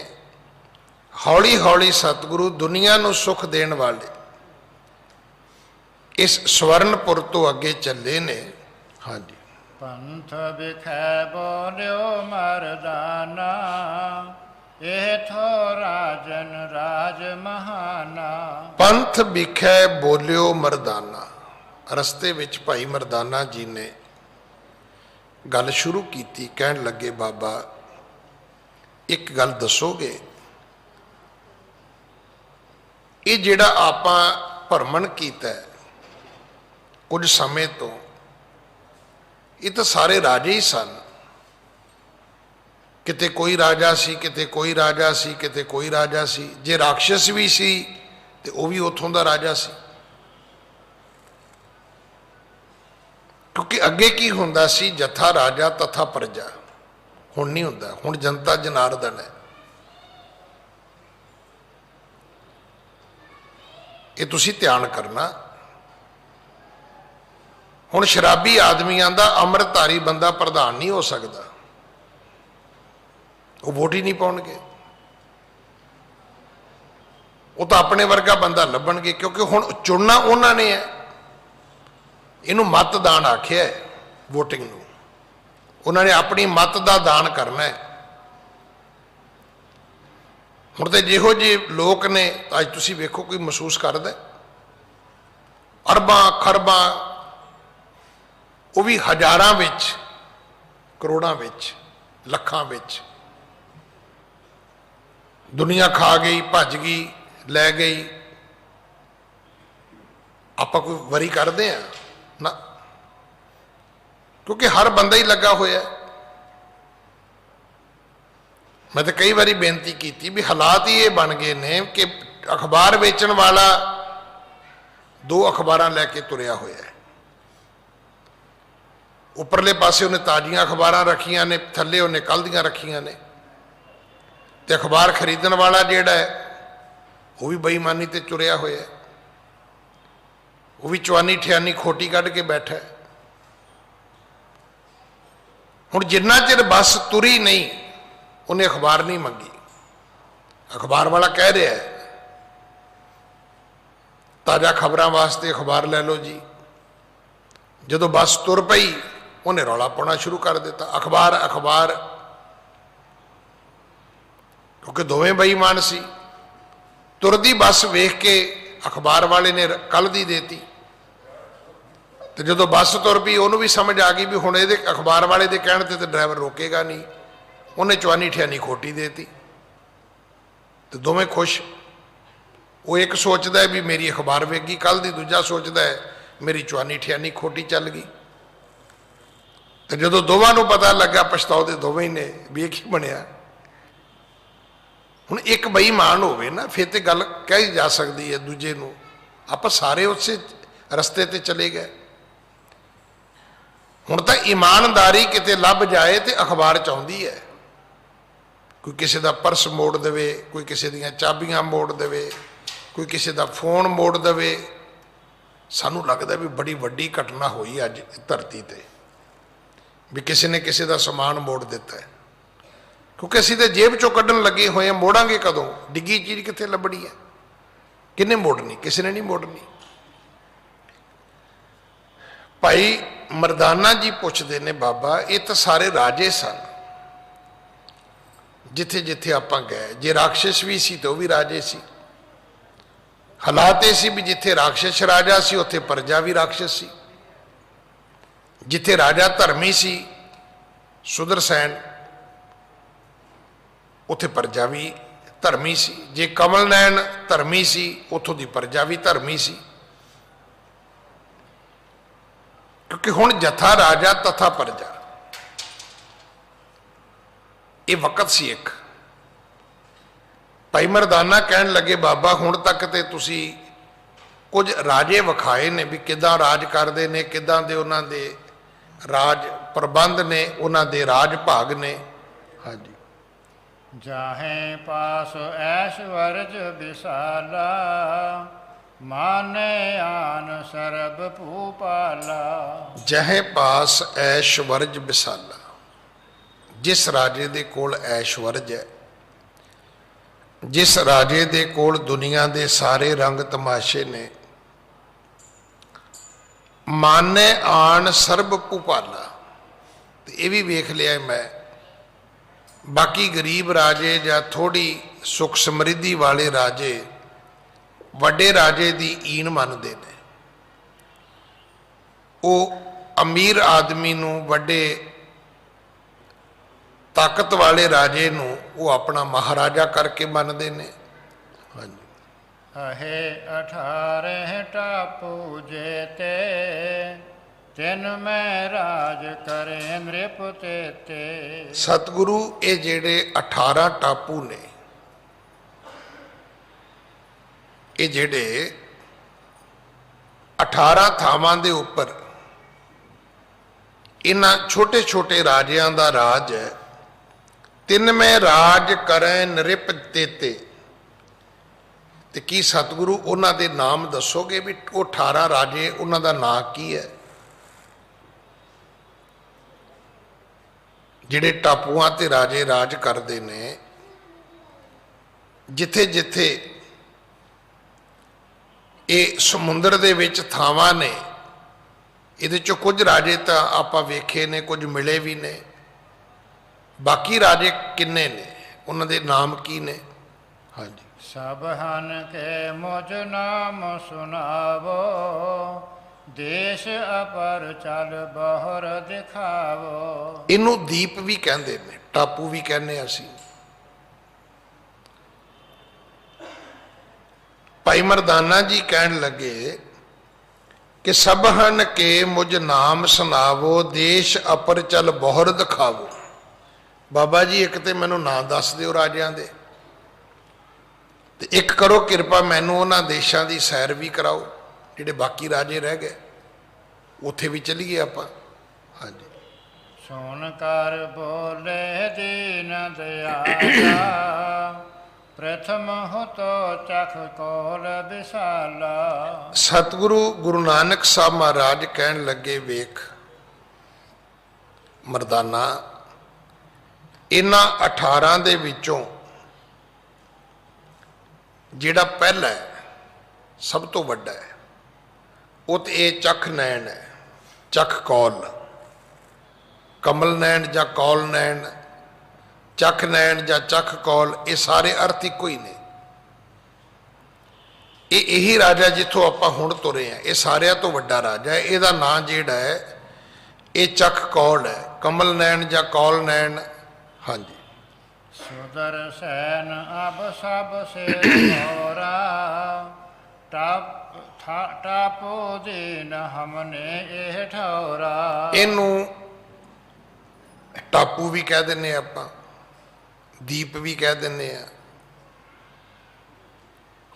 ਹੌਲੀ ਹੌਲੀ ਸਤਿਗੁਰੂ ਦੁਨੀਆ ਨੂੰ ਸੁਖ ਦੇਣ ਵਾਲੇ ਇਸ ਸਵਰਨਪੁਰ ਤੋਂ ਅੱਗੇ ਚੱਲੇ ਨੇ। ਹਾਂਜੀ, ਪੰਥ ਵਿਖੇ ਬੋਲਿਓ ਮਰਦਾਨਾ, ਇਹ ਥੋ ਰਾਜਨ ਰਾਜ ਮਹਾਨਾ। ਪੰਥ ਵਿਖੇ ਬੋਲਿਓ ਮਰਦਾਨਾ। ਰਸਤੇ ਵਿੱਚ ਭਾਈ ਮਰਦਾਨਾ ਜੀ ਨੇ ਗੱਲ ਸ਼ੁਰੂ ਕੀਤੀ, ਕਹਿਣ ਲੱਗੇ ਬਾਬਾ ਇੱਕ ਗੱਲ ਦੱਸੋਗੇ, ਇਹ ਜਿਹੜਾ ਆਪਾਂ ਭਰਮਣ ਕੀਤਾ ਕੁਝ ਸਮੇਂ ਤੋਂ, ਇਹ ਤਾਂ ਸਾਰੇ ਰਾਜੇ ਹੀ ਸਨ। ਕਿਤੇ ਕੋਈ ਰਾਜਾ ਸੀ, ਕਿਤੇ ਕੋਈ ਰਾਜਾ ਸੀ, ਕਿਤੇ ਕੋਈ ਰਾਜਾ ਸੀ। ਜੇ ਰਾਖਸ਼ ਵੀ ਸੀ ਤੇ ਉਹ ਵੀ ਉੱਥੋਂ ਦਾ ਰਾਜਾ ਸੀ। ਕਿਉਂਕਿ ਅੱਗੇ ਕੀ ਹੁੰਦਾ ਸੀ, ਜਥਾ ਰਾਜਾ ਤਥਾ ਪ੍ਰਜਾ। ਹੁਣ ਨਹੀਂ ਹੁੰਦਾ, ਹੁਣ ਜਨਤਾ ਜਨਾਰਦਨ ਹੈ। ਇਹ ਤੁਸੀਂ ਧਿਆਨ ਕਰਨਾ। ਹੁਣ ਸ਼ਰਾਬੀ ਆਦਮੀਆਂ ਦਾ ਅੰਮ੍ਰਿਤਧਾਰੀ ਬੰਦਾ ਪ੍ਰਧਾਨ ਨਹੀਂ ਹੋ ਸਕਦਾ, ਉਹ ਵੋਟ ਹੀ ਨਹੀਂ ਪਾਉਣਗੇ। ਉਹ ਤਾਂ ਆਪਣੇ ਵਰਗਾ ਬੰਦਾ ਲੱਭਣਗੇ, ਕਿਉਂਕਿ ਹੁਣ ਚੁਣਨਾ ਉਹਨਾਂ ਨੇ ਹੈ। ਇਹਨੂੰ ਮਤਦਾਨ ਆਖਿਆ ਹੈ, ਵੋਟਿੰਗ ਨੂੰ। ਉਹਨਾਂ ਨੇ ਆਪਣੀ ਮਤ ਦਾ ਦਾਨ ਕਰਨਾ ਹੈ। ਹੁਣ ਤੇ ਜਿਹੋ ਜਿਹੇ ਲੋਕ ਨੇ, ਅੱਜ ਤੁਸੀਂ ਵੇਖੋ ਕੋਈ ਮਹਿਸੂਸ ਕਰਦਾ ਅਰਬਾਂ ਖਰਬਾਂ, ਉਹ ਵੀ ਹਜ਼ਾਰਾਂ ਵਿੱਚ, ਕਰੋੜਾਂ ਵਿੱਚ, ਲੱਖਾਂ ਵਿੱਚ। ਦੁਨੀਆ ਖਾ ਗਈ, ਭੱਜ ਗਈ, ਲੈ ਗਈ। ਆਪਾਂ ਕੋਈ ਵਰੀ ਕਰਦੇ ਆ ਨਾ, ਕਿਉਂਕਿ ਹਰ ਬੰਦਾ ਹੀ ਲੱਗਾ ਹੋਇਆ। ਮੈਂ ਤਾਂ ਕਈ ਵਾਰੀ ਬੇਨਤੀ ਕੀਤੀ ਵੀ ਹਾਲਾਤ ਹੀ ਇਹ ਬਣ ਗਏ ਨੇ ਕਿ ਅਖਬਾਰ ਵੇਚਣ ਵਾਲਾ 2 ਅਖਬਾਰਾਂ ਲੈ ਕੇ ਤੁਰਿਆ ਹੋਇਆ ਹੈ। ਉੱਪਰਲੇ ਪਾਸੇ ਉਹਨੇ ਤਾਜ਼ੀਆਂ ਅਖਬਾਰਾਂ ਰੱਖੀਆਂ ਨੇ, ਥੱਲੇ ਉਹਨੇ ਕੱਲ੍ਹ ਦੀਆਂ ਰੱਖੀਆਂ ਨੇ। ਤੇ ਅਖਬਾਰ ਖਰੀਦਣ ਵਾਲਾ ਜਿਹੜਾ ਹੈ ਉਹ ਵੀ ਬੇਈਮਾਨੀ ਤੇ ਤੁਰਿਆ ਹੋਇਆ, ਉਹ ਵੀ ਚਵਾਨੀ ਠਿਆਨੀ ਖੋਟੀ ਕੱਢ ਕੇ ਬੈਠਾ ਹੈ। ਹੁਣ ਜਿੰਨਾ ਚਿਰ ਬੱਸ ਤੁਰੀ ਨਹੀਂ ਉਹਨੇ ਅਖਬਾਰ ਨਹੀਂ ਮੰਗੀ। ਅਖਬਾਰ ਵਾਲਾ ਕਹਿ ਰਿਹਾ ਹੈ ਤਾਜ਼ਾ ਖਬਰਾਂ ਵਾਸਤੇ ਅਖਬਾਰ ਲੈ ਲਓ ਜੀ। ਜਦੋਂ ਬੱਸ ਤੁਰ ਪਈ ਉਹਨੇ ਰੌਲਾ ਪਾਉਣਾ ਸ਼ੁਰੂ ਕਰ ਦਿੱਤਾ, ਅਖਬਾਰ ਅਖਬਾਰ, ਕਿਉਂਕਿ ਦੋਵੇਂ ਬੇਈਮਾਨ ਸੀ। ਤੁਰਦੀ ਬੱਸ ਵੇਖ ਕੇ ਅਖਬਾਰ ਵਾਲੇ ਨੇ ਕੱਲ ਦੀ ਦੇਤੀ, ਤੇ ਜਦੋਂ ਬੱਸ ਤੁਰ ਪਈ ਉਹਨੂੰ ਵੀ ਸਮਝ ਆ ਗਈ ਵੀ ਹੁਣ ਇਹਦੇ ਅਖਬਾਰ ਵਾਲੇ ਦੇ ਕਹਿਣ ਤੇ ਡਰਾਈਵਰ ਰੋਕੇਗਾ ਨਹੀਂ, ਉਹਨੇ ਚਵਾਨੀ ਠਿਆਨੀ ਖੋਟੀ ਦੇਤੀ, ਤੇ ਦੋਵੇਂ ਖੁਸ਼। ਉਹ ਇੱਕ ਸੋਚਦਾ ਹੈ ਵੀ ਮੇਰੀ ਅਖਬਾਰ ਵੇਖ ਗਈ ਕੱਲ ਦੀ, ਦੂਜਾ ਸੋਚਦਾ ਹੈ ਮੇਰੀ ਚਵਾਨੀ ਠਿਆਨੀ ਖੋਟੀ ਚੱਲ ਗਈ। ਤੇ ਜਦੋਂ ਦੋਵਾਂ ਨੂੰ ਪਤਾ ਲੱਗਾ ਪਛਤਾਉਂਦੇ ਦੋਵੇਂ ਹੀ ਨੇ ਵੀ ਇਹ ਕੀ ਬਣਿਆ। ਹੁਣ ਇੱਕ ਬੇਈਮਾਨ ਹੋਵੇ ਨਾ ਫਿਰ ਤੇ ਗੱਲ ਕਹੀ ਜਾ ਸਕਦੀ ਹੈ ਦੂਜੇ ਨੂੰ, ਆਪਾਂ ਸਾਰੇ ਉਸੇ ਰਸਤੇ ਤੇ ਚਲੇ ਗਏ। ਹੁਣ ਤਾਂ ਇਮਾਨਦਾਰੀ ਕਿਤੇ ਲੱਭ ਜਾਏ ਤੇ ਅਖਬਾਰ ਚਾਹੁੰਦੀ ਹੈ, ਕੋਈ ਕਿਸੇ ਦਾ ਪਰਸ ਮੋੜ ਦੇਵੇ, ਕੋਈ ਕਿਸੇ ਦੀਆਂ ਚਾਬੀਆਂ ਮੋੜ ਦੇਵੇ, ਕੋਈ ਕਿਸੇ ਦਾ ਫੋਨ ਮੋੜ ਦੇਵੇ। ਸਾਨੂੰ ਲੱਗਦਾ ਵੀ ਬੜੀ ਵੱਡੀ ਘਟਨਾ ਹੋਈ ਅੱਜ ਧਰਤੀ ਤੇ, ਵੀ ਕਿਸੇ ਨੇ ਕਿਸੇ ਦਾ ਸਮਾਨ ਮੋੜ ਦਿੱਤਾ ਹੈ, ਕਿਉਂਕਿ ਅਸੀਂ ਤਾਂ ਜੇਬ ਚੋਂ ਕੱਢਣ ਲੱਗੇ ਹੋਏ ਹਾਂ। ਮੋੜਾਂਗੇ ਕਦੋਂ? ਡਿੱਗੀ ਚੀਜ਼ ਕਿੱਥੇ ਲੱਭਣੀ ਹੈ? ਕਿਹਨੇ ਮੋੜਨੀ? ਕਿਸੇ ਨੇ ਨਹੀਂ ਮੋੜਨੀ। ਭਾਈ ਮਰਦਾਨਾ ਜੀ ਪੁੱਛਦੇ ਨੇ, ਬਾਬਾ ਇਹ ਤਾਂ ਸਾਰੇ ਰਾਜੇ ਸਨ, ਜਿੱਥੇ ਜਿੱਥੇ ਆਪਾਂ ਗਏ, ਜੇ ਰਾਖਸ਼ ਵੀ ਸੀ ਤਾਂ ਉਹ ਵੀ ਰਾਜੇ ਸੀ। ਹਾਲਾਤ ਇਹ ਸੀ ਵੀ ਜਿੱਥੇ ਰਾਖਸ਼ ਰਾਜਾ ਸੀ ਉੱਥੇ ਪ੍ਰਜਾ ਵੀ ਰਾਖਸ਼ ਸੀ। ਜਿੱਥੇ ਰਾਜਾ ਧਰਮੀ ਸੀ ਸੁਦਰਸੈਨ, ਉੱਥੇ ਪ੍ਰਜਾ ਵੀ ਧਰਮੀ ਸੀ। ਜੇ ਕਮਲ ਨੈਣ ਧਰਮੀ ਸੀ ਉੱਥੋਂ ਦੀ ਪ੍ਰਜਾ ਵੀ ਧਰਮੀ ਸੀ। ਕਿਉਂਕਿ ਹੁਣ ਜਥਾ ਰਾਜਾ ਤਥਾ ਪ੍ਰਜਾ, ਇਹ ਵਕਤ ਸੀ ਇੱਕ। ਭਾਈ ਮਰਦਾਨਾ ਕਹਿਣ ਲੱਗੇ, ਬਾਬਾ ਹੁਣ ਤੱਕ ਤੇ ਤੁਸੀਂ ਕੁਝ ਰਾਜੇ ਵਿਖਾਏ ਨੇ ਵੀ ਕਿੱਦਾਂ ਰਾਜ ਕਰਦੇ ਨੇ, ਕਿੱਦਾਂ ਦੇ ਉਹਨਾਂ ਦੇ ਰਾਜ ਪ੍ਰਬੰਧ ਨੇ, ਉਹਨਾਂ ਦੇ ਰਾਜ ਭਾਗ ਨੇ। ਹਾਂਜੀ। ਜਾਹੇ ਪਾਸ ਐਸ਼ਵਰਜ ਵਿਸਾਲਾ, ਮਾਨੇ ਆਨ ਸਰਬ ਭੂਪਾਲਾ। ਜਹੇ ਪਾਸ ਐਸ਼ਵਰਜ ਵਿਸਾਲਾ, ਜਿਸ ਰਾਜੇ ਦੇ ਕੋਲ ਐਸ਼ਵਰਜ ਹੈ, ਜਿਸ ਰਾਜੇ ਦੇ ਕੋਲ ਦੁਨੀਆ ਦੇ ਸਾਰੇ ਰੰਗ ਤਮਾਸ਼ੇ ਨੇ, ਮਾਨੇ ਆਣ ਸਰਬ ਭੂਪਾਲਾ। ਤੇ ਇਹ ਵੀ ਵੇਖ ਲਿਆ ਮੈਂ, ਬਾਕੀ ਗਰੀਬ ਰਾਜੇ ਜਾਂ ਥੋੜੀ ਸੁਖ ਸਮਰਿੱਧੀ ਵਾਲੇ ਰਾਜੇ ਵੱਡੇ ਰਾਜੇ ਦੀ ਈਨ ਮੰਨਦੇ ਨੇ। ਉਹ ਅਮੀਰ ਆਦਮੀ ਨੂੰ, ਵੱਡੇ ਤਾਕਤ ਵਾਲੇ ਰਾਜੇ ਨੂੰ ਉਹ ਆਪਣਾ ਮਹਾਰਾਜਾ ਕਰਕੇ ਮੰਨਦੇ ਨੇ। ਹਾਂਜੀ। ਅਹੇ 18 ਟਾਪੂ ਜੇਤੇ, ਤਿਨ ਮੈਂ ਰਾਜ ਕਰੇ ਨ੍ਰਿਪ ਤੇਤੇ। ਸਤਿਗੁਰੂ ਇਹ ਜਿਹੜੇ 18 ਟਾਪੂ ਨੇ, ਇਹ ਜਿਹੜੇ 18 ਥਾਵਾਂ ਦੇ ਉੱਪਰ ਇਹਨਾਂ ਛੋਟੇ ਛੋਟੇ ਰਾਜਿਆਂ ਦਾ ਰਾਜ ਹੈ। ਤਿੰਨ ਮੈਂ ਰਾਜ ਕਰੈ ਨ੍ਰਿਪ ਤੇਤੇ। ਤੇ ਕੀ ਸਤਿਗੁਰੂ ਉਹਨਾਂ ਦੇ ਨਾਮ ਦੱਸੋਗੇ ਵੀ ਉਹ 18 ਰਾਜੇ, ਉਹਨਾਂ ਦਾ ਨਾਂ ਕੀ ਹੈ? ਜਿਹੜੇ ਟਾਪੂਆਂ ਤੇ ਰਾਜੇ ਰਾਜ ਕਰਦੇ ਨੇ, ਜਿੱਥੇ ਜਿੱਥੇ ਇਹ ਸਮੁੰਦਰ ਦੇ ਵਿੱਚ ਥਾਵਾਂ ਨੇ, ਇਹਦੇ ਚੋਂ ਕੁਝ ਰਾਜੇ ਤਾਂ ਆਪਾਂ ਵੇਖੇ ਨੇ, ਕੁਝ ਮਿਲੇ ਵੀ ਨੇ। ਬਾਕੀ ਰਾਜੇ ਕਿੰਨੇ ਨੇ, ਉਹਨਾਂ ਦੇ ਨਾਮ ਕੀ ਨੇ? ਹਾਂਜੀ। ਸਭ ਹਨ ਕੇ ਮੁਝ ਨਾਮ ਸੁਨਾਵੋ, ਦੇਸ਼ ਅਪਰ ਚਲ ਬਹੁਰ ਦਿਖਾਵੋ। ਇਹਨੂੰ ਦੀਪ ਵੀ ਕਹਿੰਦੇ ਨੇ, ਟਾਪੂ ਵੀ ਕਹਿੰਦੇ ਅਸੀਂ। ਭਾਈ ਮਰਦਾਨਾ ਜੀ ਕਹਿਣ ਲੱਗੇ ਕਿ ਸਭ ਹਨ ਕੇ ਮੁਝ ਨਾਮ ਸੁਨਾਵੋ, ਦੇਸ਼ ਅਪਰ ਚਲ ਬਹੁਰ ਦਿਖਾਵੋ। ਬਾਬਾ ਜੀ ਇੱਕ ਤੇ ਮੈਨੂੰ ਨਾਂ ਦੱਸ ਦਿਓ ਰਾਜਿਆਂ ਦੇ, ਤੇ ਇੱਕ ਕਰੋ ਕਿਰਪਾ ਮੈਨੂੰ ਉਹਨਾਂ ਦੇਸ਼ਾਂ ਦੀ ਸੈਰ ਵੀ ਕਰਾਓ ਜਿਹੜੇ ਬਾਕੀ ਰਾਜੇ ਰਹਿ ਗਏ, ਉੱਥੇ ਵੀ ਚੱਲੀਏ ਆਪਾਂ। ਹਾਂਜੀ। ਸੁਣ ਕਰ ਬੋਲੇ ਦੀਨ ਦਿਆਲਾ, ਪ੍ਰਥਮ ਹੁਤੋ ਚਖ ਕੋਲ ਵਿਸਾਲਾ। ਸਤਿਗੁਰੂ ਗੁਰੂ ਨਾਨਕ ਸਾਹਿਬ ਮਹਾਰਾਜ ਕਹਿਣ ਲੱਗੇ, ਵੇਖ ਮਰਦਾਨਾ, ਇਹਨਾਂ 18 ਦੇ ਵਿੱਚੋਂ ਜਿਹੜਾ ਪਹਿਲਾ ਹੈ, ਸਭ ਤੋਂ ਵੱਡਾ ਹੈ, ਉਹ ਤੇ ਇਹ ਚਖ ਨੈਣ ਹੈ। ਚਖ ਕੌਲ, ਕਮਲ ਨੈਣ ਜਾਂ ਕੌਲ ਨੈਣ, ਚਖ ਨੈਣ ਜਾਂ ਚਖ ਕੌਲ, ਇਹ ਸਾਰੇ ਅਰਥ ਇੱਕੋ ਹੀ ਨੇ। ਇਹ ਇਹੀ ਰਾਜਾ ਜਿੱਥੋਂ ਆਪਾਂ ਹੁਣ ਤੁਰੇ ਆ, ਇਹ ਸਾਰਿਆਂ ਤੋਂ ਵੱਡਾ ਰਾਜਾ ਹੈ। ਇਹਦਾ ਨਾਂ ਜਿਹੜਾ ਹੈ ਇਹ ਚਖ ਕੌਲ ਹੈ, ਕਮਲ ਨੈਣ ਜਾਂ ਕੌਲ ਨੈਣ। ਹਾਂਜੀ। ਸੁਦਰਸੈਨ ਅਬ ਸਭ ਸੇ ਹੋਰਾ, ਟਾਪੋ ਦੀਨ ਹਮਨੇ ਇਹ ਠੌਰਾ। ਇਹਨੂੰ ਟਾਪੂ ਵੀ ਕਹਿ ਦਿੰਦੇ ਆ ਆਪਾਂ, ਦੀਪ ਵੀ ਕਹਿ ਦਿੰਦੇ ਆ।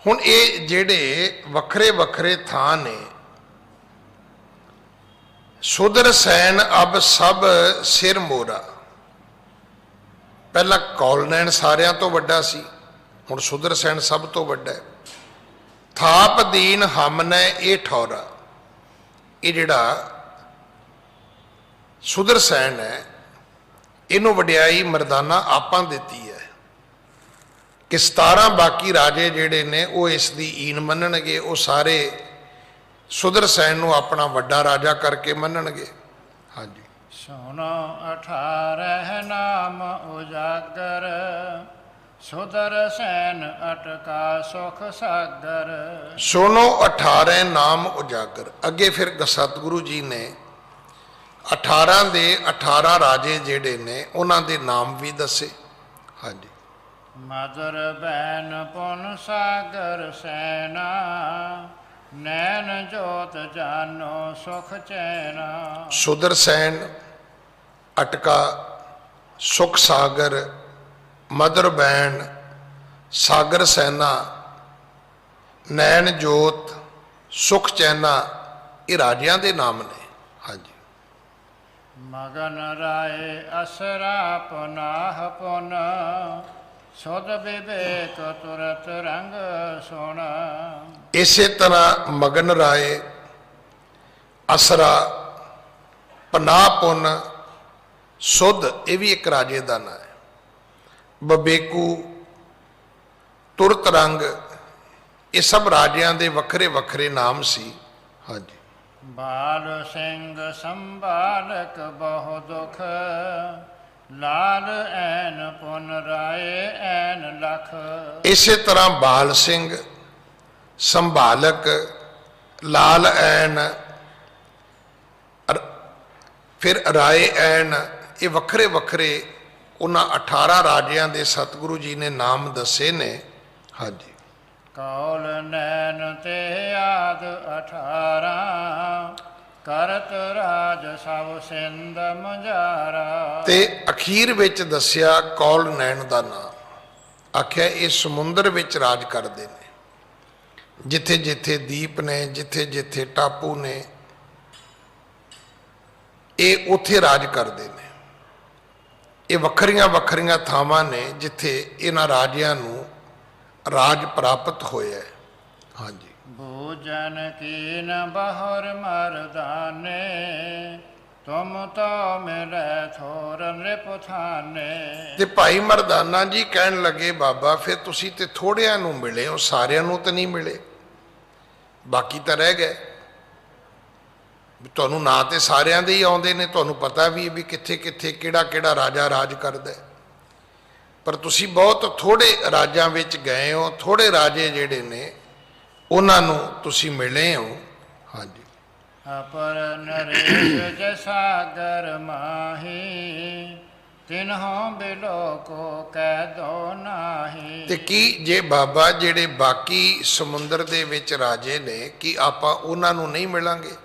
ਹੁਣ ਇਹ ਜਿਹੜੇ ਵੱਖਰੇ ਵੱਖਰੇ ਥਾਂ ਨੇ, ਸੁਦਰਸੈਨ ਅਬ ਸਭ ਸਿਰ ਮੋਰਾ। ਪਹਿਲਾਂ ਕੌਲ ਨੈਣ ਸਾਰਿਆਂ ਤੋਂ ਵੱਡਾ ਸੀ, ਹੁਣ ਸੁਦਰਸੈਨ ਸਭ ਤੋਂ ਵੱਡਾ ਹੈ। ਥਾਪ ਦੀਨ ਹਮਨੇ ਇਹ ਠੌਰਾ। ਇਹ ਜਿਹੜਾ ਸੁਦਰਸੈਨ ਹੈ, ਇਹਨੂੰ ਵਡਿਆਈ ਮਰਦਾਨਾ ਆਪਾਂ ਦਿੱਤੀ ਹੈ ਕਿ 17 ਬਾਕੀ ਰਾਜੇ ਜਿਹੜੇ ਨੇ ਉਹ ਇਸ ਦੀ ਈਨ ਮੰਨਣਗੇ। ਉਹ ਸਾਰੇ ਸੁਦਰਸੈਨ ਨੂੰ ਆਪਣਾ ਵੱਡਾ ਰਾਜਾ ਕਰਕੇ ਮੰਨਣਗੇ। ਹਾਂਜੀ। ਸੁਨੋ 18 ਨਾਮ ਉਜਾਗਰ, ਸੁਦਰਸੈਨ ਅਟਕਾ ਸੁਖ ਸਾਗਰ। ਸੁਣੋ 18 ਨਾਮ ਉਜਾਗਰ। ਅੱਗੇ ਫਿਰ ਸਤਿਗੁਰੂ ਜੀ ਨੇ 18 ਦੇ 18 ਰਾਜੇ ਜਿਹੜੇ ਨੇ ਉਹਨਾਂ ਦੇ ਨਾਮ ਵੀ ਦੱਸੇ। ਹਾਂਜੀ। ਮਦਰ ਬੈਨ ਪੁਨ ਸਾਗਰ ਸੈਨਾ, ਨੈਣ ਜੋਤ ਜਾਨੋ ਸੁਖ ਚੈਨਾ। ਸੁਦਰਸੈਨ, ਅਟਕਾ, ਸੁਖ ਸਾਗਰ, ਮਦਰ ਬੈਣ, ਸਾਗਰ ਸੈਨਾ, ਨੈਣ ਜੋਤ, ਸੁਖ ਚੈਨਾ, ਇਹ ਰਾਜਿਆਂ ਦੇ ਨਾਮ ਨੇ। ਹਾਂਜੀ। ਮਗਨ ਰਾਏ ਅਸਰਾ ਪੁਨਾਹ ਪੁਨ, ਸੁਧ ਵਿਵੇਕ ਤੁਰਤ ਰੰਗ ਸੁਣ। ਇਸੇ ਤਰ੍ਹਾਂ ਮਗਨ ਰਾਏ, ਅਸਰਾ, ਪਨਾਹ ਪੁਨ, ਸੁਧ, ਇਹ ਵੀ ਇੱਕ ਰਾਜੇ ਦਾ ਨਾਂ ਹੈ। ਬਬੇਕੂ, ਤੁਰਤ ਰੰਗ, ਇਹ ਸਭ ਰਾਜਿਆਂ ਦੇ ਵੱਖਰੇ ਵੱਖਰੇ ਨਾਮ ਸੀ। ਹਾਂਜੀ। ਬਾਲ ਸਿੰਘ ਸੰਭਾਲਕ ਬਹੁ ਦੁਖ, ਲਾਲ ਐਨ ਪੁਨ ਰਾਏ ਐਨ ਲਖ। ਇਸੇ ਤਰ੍ਹਾਂ ਬਾਲ ਸਿੰਘ, ਸੰਭਾਲਕ, ਲਾਲ ਐਨ, ਫਿਰ ਰਾਏ ਐਨ, ਇਹ ਵੱਖਰੇ ਵੱਖਰੇ ਉਹਨਾਂ 18 ਰਾਜਿਆਂ ਦੇ ਸਤਿਗੁਰੂ ਜੀ ਨੇ ਨਾਮ ਦੱਸੇ ਨੇ। ਹਾਂਜੀ। ਕੌਲ ਨੈਣ ਤੇ ਆਦ 18, ਕਰਤ ਰਾਜ ਸਭ ਸਿੰਧ ਮੁਜਾਰਾ। ਤੇ ਅਖੀਰ ਵਿੱਚ ਦੱਸਿਆ ਕੌਲ ਨੈਣ ਦਾ ਨਾਂ। ਆਖਿਆ ਇਹ ਸਮੁੰਦਰ ਵਿੱਚ ਰਾਜ ਕਰਦੇ ਨੇ, ਜਿੱਥੇ ਜਿੱਥੇ ਦੀਪ ਨੇ, ਜਿੱਥੇ ਜਿੱਥੇ ਟਾਪੂ ਨੇ, ਇਹ ਉੱਥੇ ਰਾਜ ਕਰਦੇ ਨੇ। ਇਹ ਵੱਖਰੀਆਂ ਵੱਖਰੀਆਂ ਥਾਵਾਂ ਨੇ ਜਿੱਥੇ ਇਹਨਾਂ ਰਾਜਿਆਂ ਨੂੰ ਰਾਜ ਪ੍ਰਾਪਤ ਹੋਇਆ ਹੈ। ਹਾਂਜੀ। ਭੋਜਨ ਕੀਨ ਬਹੁਰ ਮਰਦਾਨੇ, ਤੁਮ ਤੋ ਮਿਲੈ ਥੋਰ ਨ੍ਰਿਪਥਾਨੇ। ਤੇ ਭਾਈ ਮਰਦਾਨਾ ਜੀ ਕਹਿਣ ਲੱਗੇ, ਬਾਬਾ ਫਿਰ ਤੁਸੀਂ ਤੇ ਥੋੜਿਆਂ ਨੂੰ ਮਿਲੇ ਹੋ, ਸਾਰਿਆਂ ਨੂੰ ਤਾਂ ਨਹੀਂ ਮਿਲੇ, ਬਾਕੀ ਤਾਂ ਰਹਿ ਗਏ। ਤੁਹਾਨੂੰ ਨਾਂ ਤੇ ਸਾਰਿਆਂ ਦੇ ਹੀ ਆਉਂਦੇ ਨੇ, ਤੁਹਾਨੂੰ ਪਤਾ ਵੀ ਵੀ ਕਿੱਥੇ ਕਿੱਥੇ ਕਿਹੜਾ ਕਿਹੜਾ ਰਾਜਾ ਰਾਜ ਕਰਦਾ, ਪਰ ਤੁਸੀਂ ਬਹੁਤ ਥੋੜੇ ਰਾਜਾਂ ਵਿੱਚ ਗਏ ਹੋ। ਥੋੜੇ ਰਾਜੇ ਜਿਹੜੇ ਨੇ ਉਹਨਾਂ ਨੂੰ ਤੁਸੀਂ ਮਿਲੇ ਹੋ। ਹਾਂਜੀ। ਅਪਰ ਨਰੇਸ਼ ਜਸਾਗਰ ਮਾਹੀ, ਤਿਨਹੋਂ ਬਿਲੋ ਕੋ ਕਹਿ ਦੋ ਨਾਹੀ। ਤੇ ਕੀ ਜੇ ਬਾਬਾ ਜਿਹੜੇ ਬਾਕੀ ਸਮੁੰਦਰ ਦੇ ਵਿੱਚ ਰਾਜੇ ਨੇ, ਕੀ ਆਪਾਂ ਉਹਨਾਂ ਨੂੰ ਨਹੀਂ ਮਿਲਾਂਗੇ?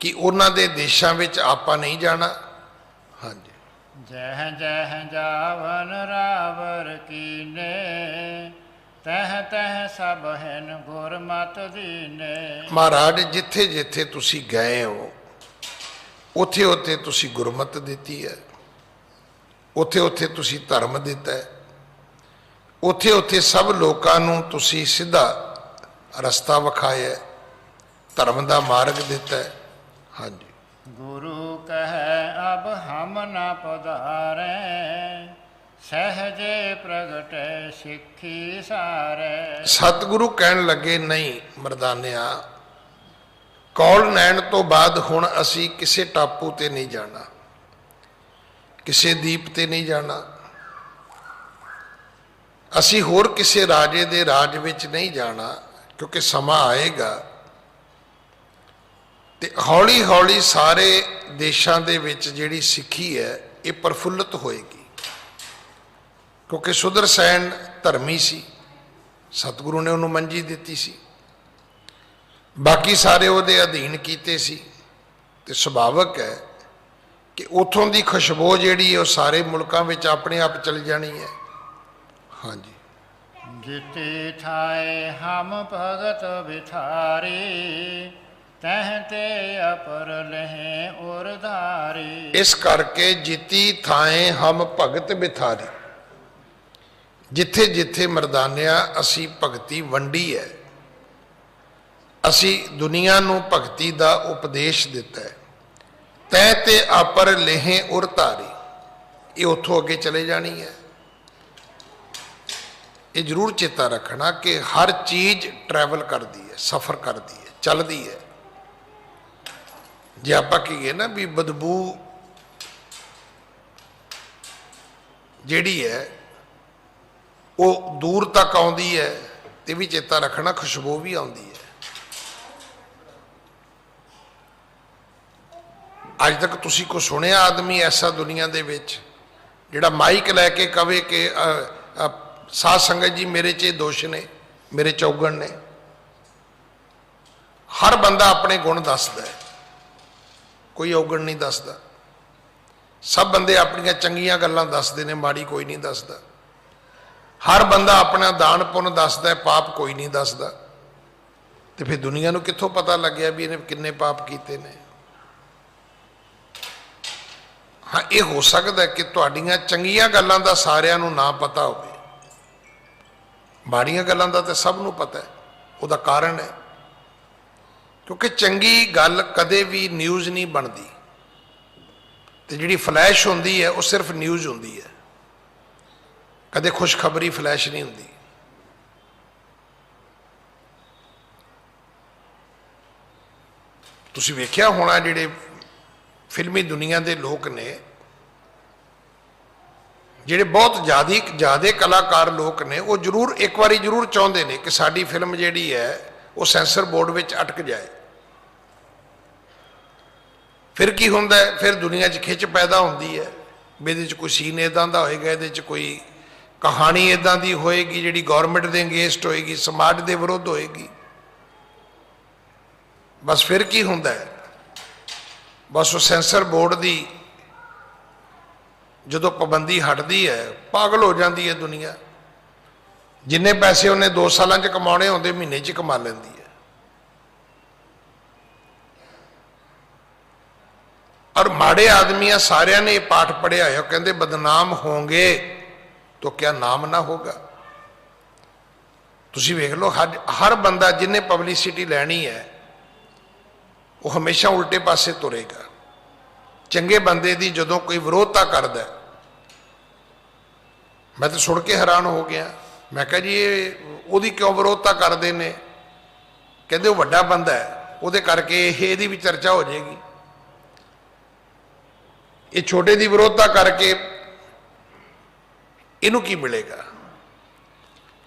ਕਿ ਉਹਨਾਂ ਦੇ ਦੇਸ਼ਾਂ ਵਿੱਚ ਆਪਾਂ ਨਹੀਂ ਜਾਣਾ? ਹਾਂਜੀ। ਜਹ ਜਹ ਜਾਵਨ ਰਾਵਰ ਕੀਨੇ, ਤਹ ਤਹ ਸਭ ਹਨ ਗੁਰਮਤਿ ਦੀਨੇ। ਮਹਾਰਾਜ ਜਿੱਥੇ ਜਿੱਥੇ ਤੁਸੀਂ ਗਏ ਹੋ, ਉੱਥੇ ਉੱਥੇ ਤੁਸੀਂ ਗੁਰਮਤਿ ਦਿੱਤੀ ਹੈ, ਉੱਥੇ ਉੱਥੇ ਤੁਸੀਂ ਧਰਮ ਦਿੱਤਾ ਹੈ। ਉੱਥੇ ਉੱਥੇ ਸਭ ਲੋਕਾਂ ਨੂੰ ਤੁਸੀਂ ਸਿੱਧਾ ਰਸਤਾ ਵਿਖਾਇਆ, ਧਰਮ ਦਾ ਮਾਰਗ ਦਿੱਤਾ ਹੈ। ਹਾਂਜੀ। ਗੁਰੂ ਕਹੈ ਅਬ ਹਮ ਨ ਪਧਾਰੈ, ਸਹਜੇ ਪ੍ਰਗਟੈ ਸਿੱਖੀ ਸਾਰੇ। ਸਤਿਗੁਰੂ ਕਹਿਣ ਲੱਗੇ, ਨਹੀਂ ਮਰਦਾਨਿਆ, ਕੌਲ ਨੈਣ ਤੋਂ ਬਾਅਦ ਹੁਣ ਅਸੀਂ ਕਿਸੇ ਟਾਪੂ ਤੇ ਨਹੀਂ ਜਾਣਾ, ਕਿਸੇ ਦੀਪ ਤੇ ਨਹੀਂ ਜਾਣਾ, ਅਸੀਂ ਹੋਰ ਕਿਸੇ ਰਾਜੇ ਦੇ ਰਾਜ ਵਿੱਚ ਨਹੀਂ ਜਾਣਾ, ਕਿਉਂਕਿ ਸਮਾਂ ਆਏਗਾ ਤੇ ਹੌਲੀ ਹੌਲੀ ਸਾਰੇ ਦੇਸ਼ਾਂ ਦੇ ਵਿੱਚ ਜਿਹੜੀ ਸਿੱਖੀ ਹੈ ਇਹ ਪ੍ਰਫੁੱਲਤ ਹੋਏਗੀ, ਕਿਉਂਕਿ ਸੁਦਰਸੈਨ ਧਰਮੀ ਸੀ, ਸਤਿਗੁਰੂ ਨੇ ਉਹਨੂੰ ਮੰਜੀ ਦਿੱਤੀ ਸੀ, ਬਾਕੀ ਸਾਰੇ ਉਹਦੇ ਅਧੀਨ ਕੀਤੇ ਸੀ, ਤੇ ਸੁਭਾਵਕ ਹੈ ਕਿ ਉਥੋਂ ਦੀ ਖੁਸ਼ਬੂ ਜਿਹੜੀ ਹੈ ਉਹ ਸਾਰੇ ਮੁਲਕਾਂ ਵਿੱਚ ਆਪਣੇ ਆਪ ਚਲ ਜਾਣੀ ਹੈ। ਹਾਂਜੀ। ਜਿਤੇ ਥਾਏ ਹਮ ਭਗਤ ਬਿਥਾਰੇ, ਤਹ ਤੇ ਅਪਰ ਲਹਿ ਉਰਧਾਰੇ। ਇਸ ਕਰਕੇ ਜਿਤੀ ਥਾਏ ਹਮ ਭਗਤ ਬਿਥਾਰੀ, ਜਿੱਥੇ ਜਿੱਥੇ ਮਰਦਾਨਿਆ ਅਸੀਂ ਭਗਤੀ ਵੰਡੀ ਹੈ, ਅਸੀਂ ਦੁਨੀਆ ਨੂੰ ਭਗਤੀ ਦਾ ਉਪਦੇਸ਼ ਦਿੱਤਾ ਹੈ, ਤੈ ਤੇ ਅਪਰ ਲਹਿ ਉਰਧਾਰੀ, ਇਹ ਉੱਥੋਂ ਅੱਗੇ ਚਲੇ ਜਾਣੀ ਹੈ। ਇਹ ਜ਼ਰੂਰ ਚੇਤਾ ਰੱਖਣਾ ਕਿ ਹਰ ਚੀਜ਼ ਟਰੈਵਲ ਕਰਦੀ ਹੈ, ਸਫ਼ਰ ਕਰਦੀ ਹੈ, ਚੱਲਦੀ ਹੈ। ਜੇ ਆਪਾਂ ਕਹੀਏ ਨਾ ਵੀ ਬਦਬੂ ਜਿਹੜੀ ਹੈ ਉਹ ਦੂਰ ਤੱਕ ਆਉਂਦੀ ਹੈ, ਤੇ ਵੀ ਚੇਤਾ ਰੱਖਣਾ ਖੁਸ਼ਬੂ ਵੀ ਆਉਂਦੀ ਹੈ। ਅੱਜ ਤੱਕ ਤੁਸੀਂ ਕੋ ਸੁਣਿਆ ਆਦਮੀ ਐਸਾ ਦੁਨੀਆ ਦੇ ਵਿੱਚ ਜਿਹੜਾ ਮਾਈਕ ਲੈ ਕੇ ਕਵੇ ਕਿ ਸਾਧ ਸੰਗਤ ਜੀ ਮੇਰੇ 'ਚ ਦੋਸ਼ ਨੇ, ਮੇਰੇ ਚੌਗਣ ਨੇ? ਹਰ ਬੰਦਾ ਆਪਣੇ ਗੁਣ ਦੱਸਦਾ ਹੈ, ਕੋਈ ਔਗਣ ਨਹੀਂ ਦੱਸਦਾ। ਸਭ ਬੰਦੇ ਆਪਣੀਆਂ ਚੰਗੀਆਂ ਗੱਲਾਂ ਦੱਸਦੇ ਨੇ, ਮਾੜੀ ਕੋਈ ਨਹੀਂ ਦੱਸਦਾ। ਹਰ ਬੰਦਾ ਆਪਣਾ ਦਾਨ ਪੁੰਨ ਦੱਸਦਾ ਹੈ, ਪਾਪ ਕੋਈ ਨਹੀਂ ਦੱਸਦਾ। ਤੇ ਫਿਰ ਦੁਨੀਆ ਨੂੰ ਕਿੱਥੋਂ ਪਤਾ ਲੱਗਿਆ ਵੀ ਇਹਨੇ ਕਿੰਨੇ ਪਾਪ ਕੀਤੇ ਨੇ? ਹਾਂ, ਇਹ ਹੋ ਸਕਦਾ ਕਿ ਤੁਹਾਡੀਆਂ ਚੰਗੀਆਂ ਗੱਲਾਂ ਦਾ ਸਾਰਿਆਂ ਨੂੰ ਨਾ ਪਤਾ ਹੋਵੇ, ਮਾੜੀਆਂ ਗੱਲਾਂ ਦਾ ਤਾਂ ਸਭ ਨੂੰ ਪਤਾ ਹੈ। ਉਹਦਾ ਕਾਰਨ ਹੈ ਕਿਉਂਕਿ ਚੰਗੀ ਗੱਲ ਕਦੇ ਵੀ ਨਿਊਜ਼ ਨਹੀਂ ਬਣਦੀ, ਤੇ ਜਿਹੜੀ ਫਲੈਸ਼ ਹੁੰਦੀ ਹੈ ਉਹ ਸਿਰਫ ਨਿਊਜ਼ ਹੁੰਦੀ ਹੈ, ਕਦੇ ਖੁਸ਼ਖਬਰੀ ਫਲੈਸ਼ ਨਹੀਂ ਹੁੰਦੀ। ਤੁਸੀਂ ਵੇਖਿਆ ਹੋਣਾ ਜਿਹੜੇ ਫਿਲਮੀ ਦੁਨੀਆ ਦੇ ਲੋਕ ਨੇ, ਜਿਹੜੇ ਬਹੁਤ ਜ਼ਿਆਦੇ ਕਲਾਕਾਰ ਲੋਕ ਨੇ, ਉਹ ਜ਼ਰੂਰ ਇੱਕ ਵਾਰੀ ਜ਼ਰੂਰ ਚਾਹੁੰਦੇ ਨੇ ਕਿ ਸਾਡੀ ਫਿਲਮ ਜਿਹੜੀ ਹੈ ਉਹ ਸੈਂਸਰ ਬੋਰਡ ਵਿੱਚ ਅਟਕ ਜਾਏ। ਫਿਰ ਕੀ ਹੁੰਦਾ ਹੈ? ਫਿਰ ਦੁਨੀਆ 'ਚ ਖਿੱਚ ਪੈਦਾ ਹੁੰਦੀ ਹੈ ਵੀ ਇਹਦੇ 'ਚ ਕੋਈ ਸੀਨ ਇੱਦਾਂ ਦਾ ਹੋਏਗਾ, ਇਹਦੇ 'ਚ ਕੋਈ ਕਹਾਣੀ ਇੱਦਾਂ ਦੀ ਹੋਏਗੀ ਜਿਹੜੀ ਗੌਰਮੈਂਟ ਦੇ ਅਗੇਂਸਟ ਹੋਏਗੀ, ਸਮਾਜ ਦੇ ਵਿਰੁੱਧ ਹੋਏਗੀ। ਬਸ ਫਿਰ ਕੀ ਹੁੰਦਾ ਹੈ? ਬਸ ਉਹ ਸੈਂਸਰ ਬੋਰਡ ਦੀ ਜਦੋਂ ਪਾਬੰਦੀ ਹਟਦੀ ਹੈ, ਪਾਗਲ ਹੋ ਜਾਂਦੀ ਹੈ ਦੁਨੀਆ। ਜਿੰਨੇ ਪੈਸੇ ਉਹਨੇ 2 ਸਾਲਾਂ 'ਚ ਕਮਾਉਣੇ ਹੁੰਦੇ, ਮਹੀਨੇ 'ਚ ਕਮਾ ਲੈਂਦੀ ਹੈ। ਔਰ ਮਾੜੇ ਆਦਮੀਆਂ ਸਾਰਿਆਂ ਨੇ ਇਹ ਪਾਠ ਪੜ੍ਹਿਆ ਹੋਇਆ, ਕਹਿੰਦੇ ਬਦਨਾਮ ਹੋਂਗੇ तो क्या नाम ना होगा। तुसी वेख लो, हर बंदा जिन्हें पब्लिसिटी लैनी है वो हमेशा उल्टे पासे तुरेगा। चंगे बंदे दी जदों कोई विरोधता करदा, मैं तो सुन के हैरान हो गया। मैं कहा जी ये ओदी क्यों विरोधता करते हैं? कहते वो वड्डा बंदा है, वो करके ये भी चर्चा हो जाएगी। ये छोटे की विरोधता करके इनू की मिलेगा?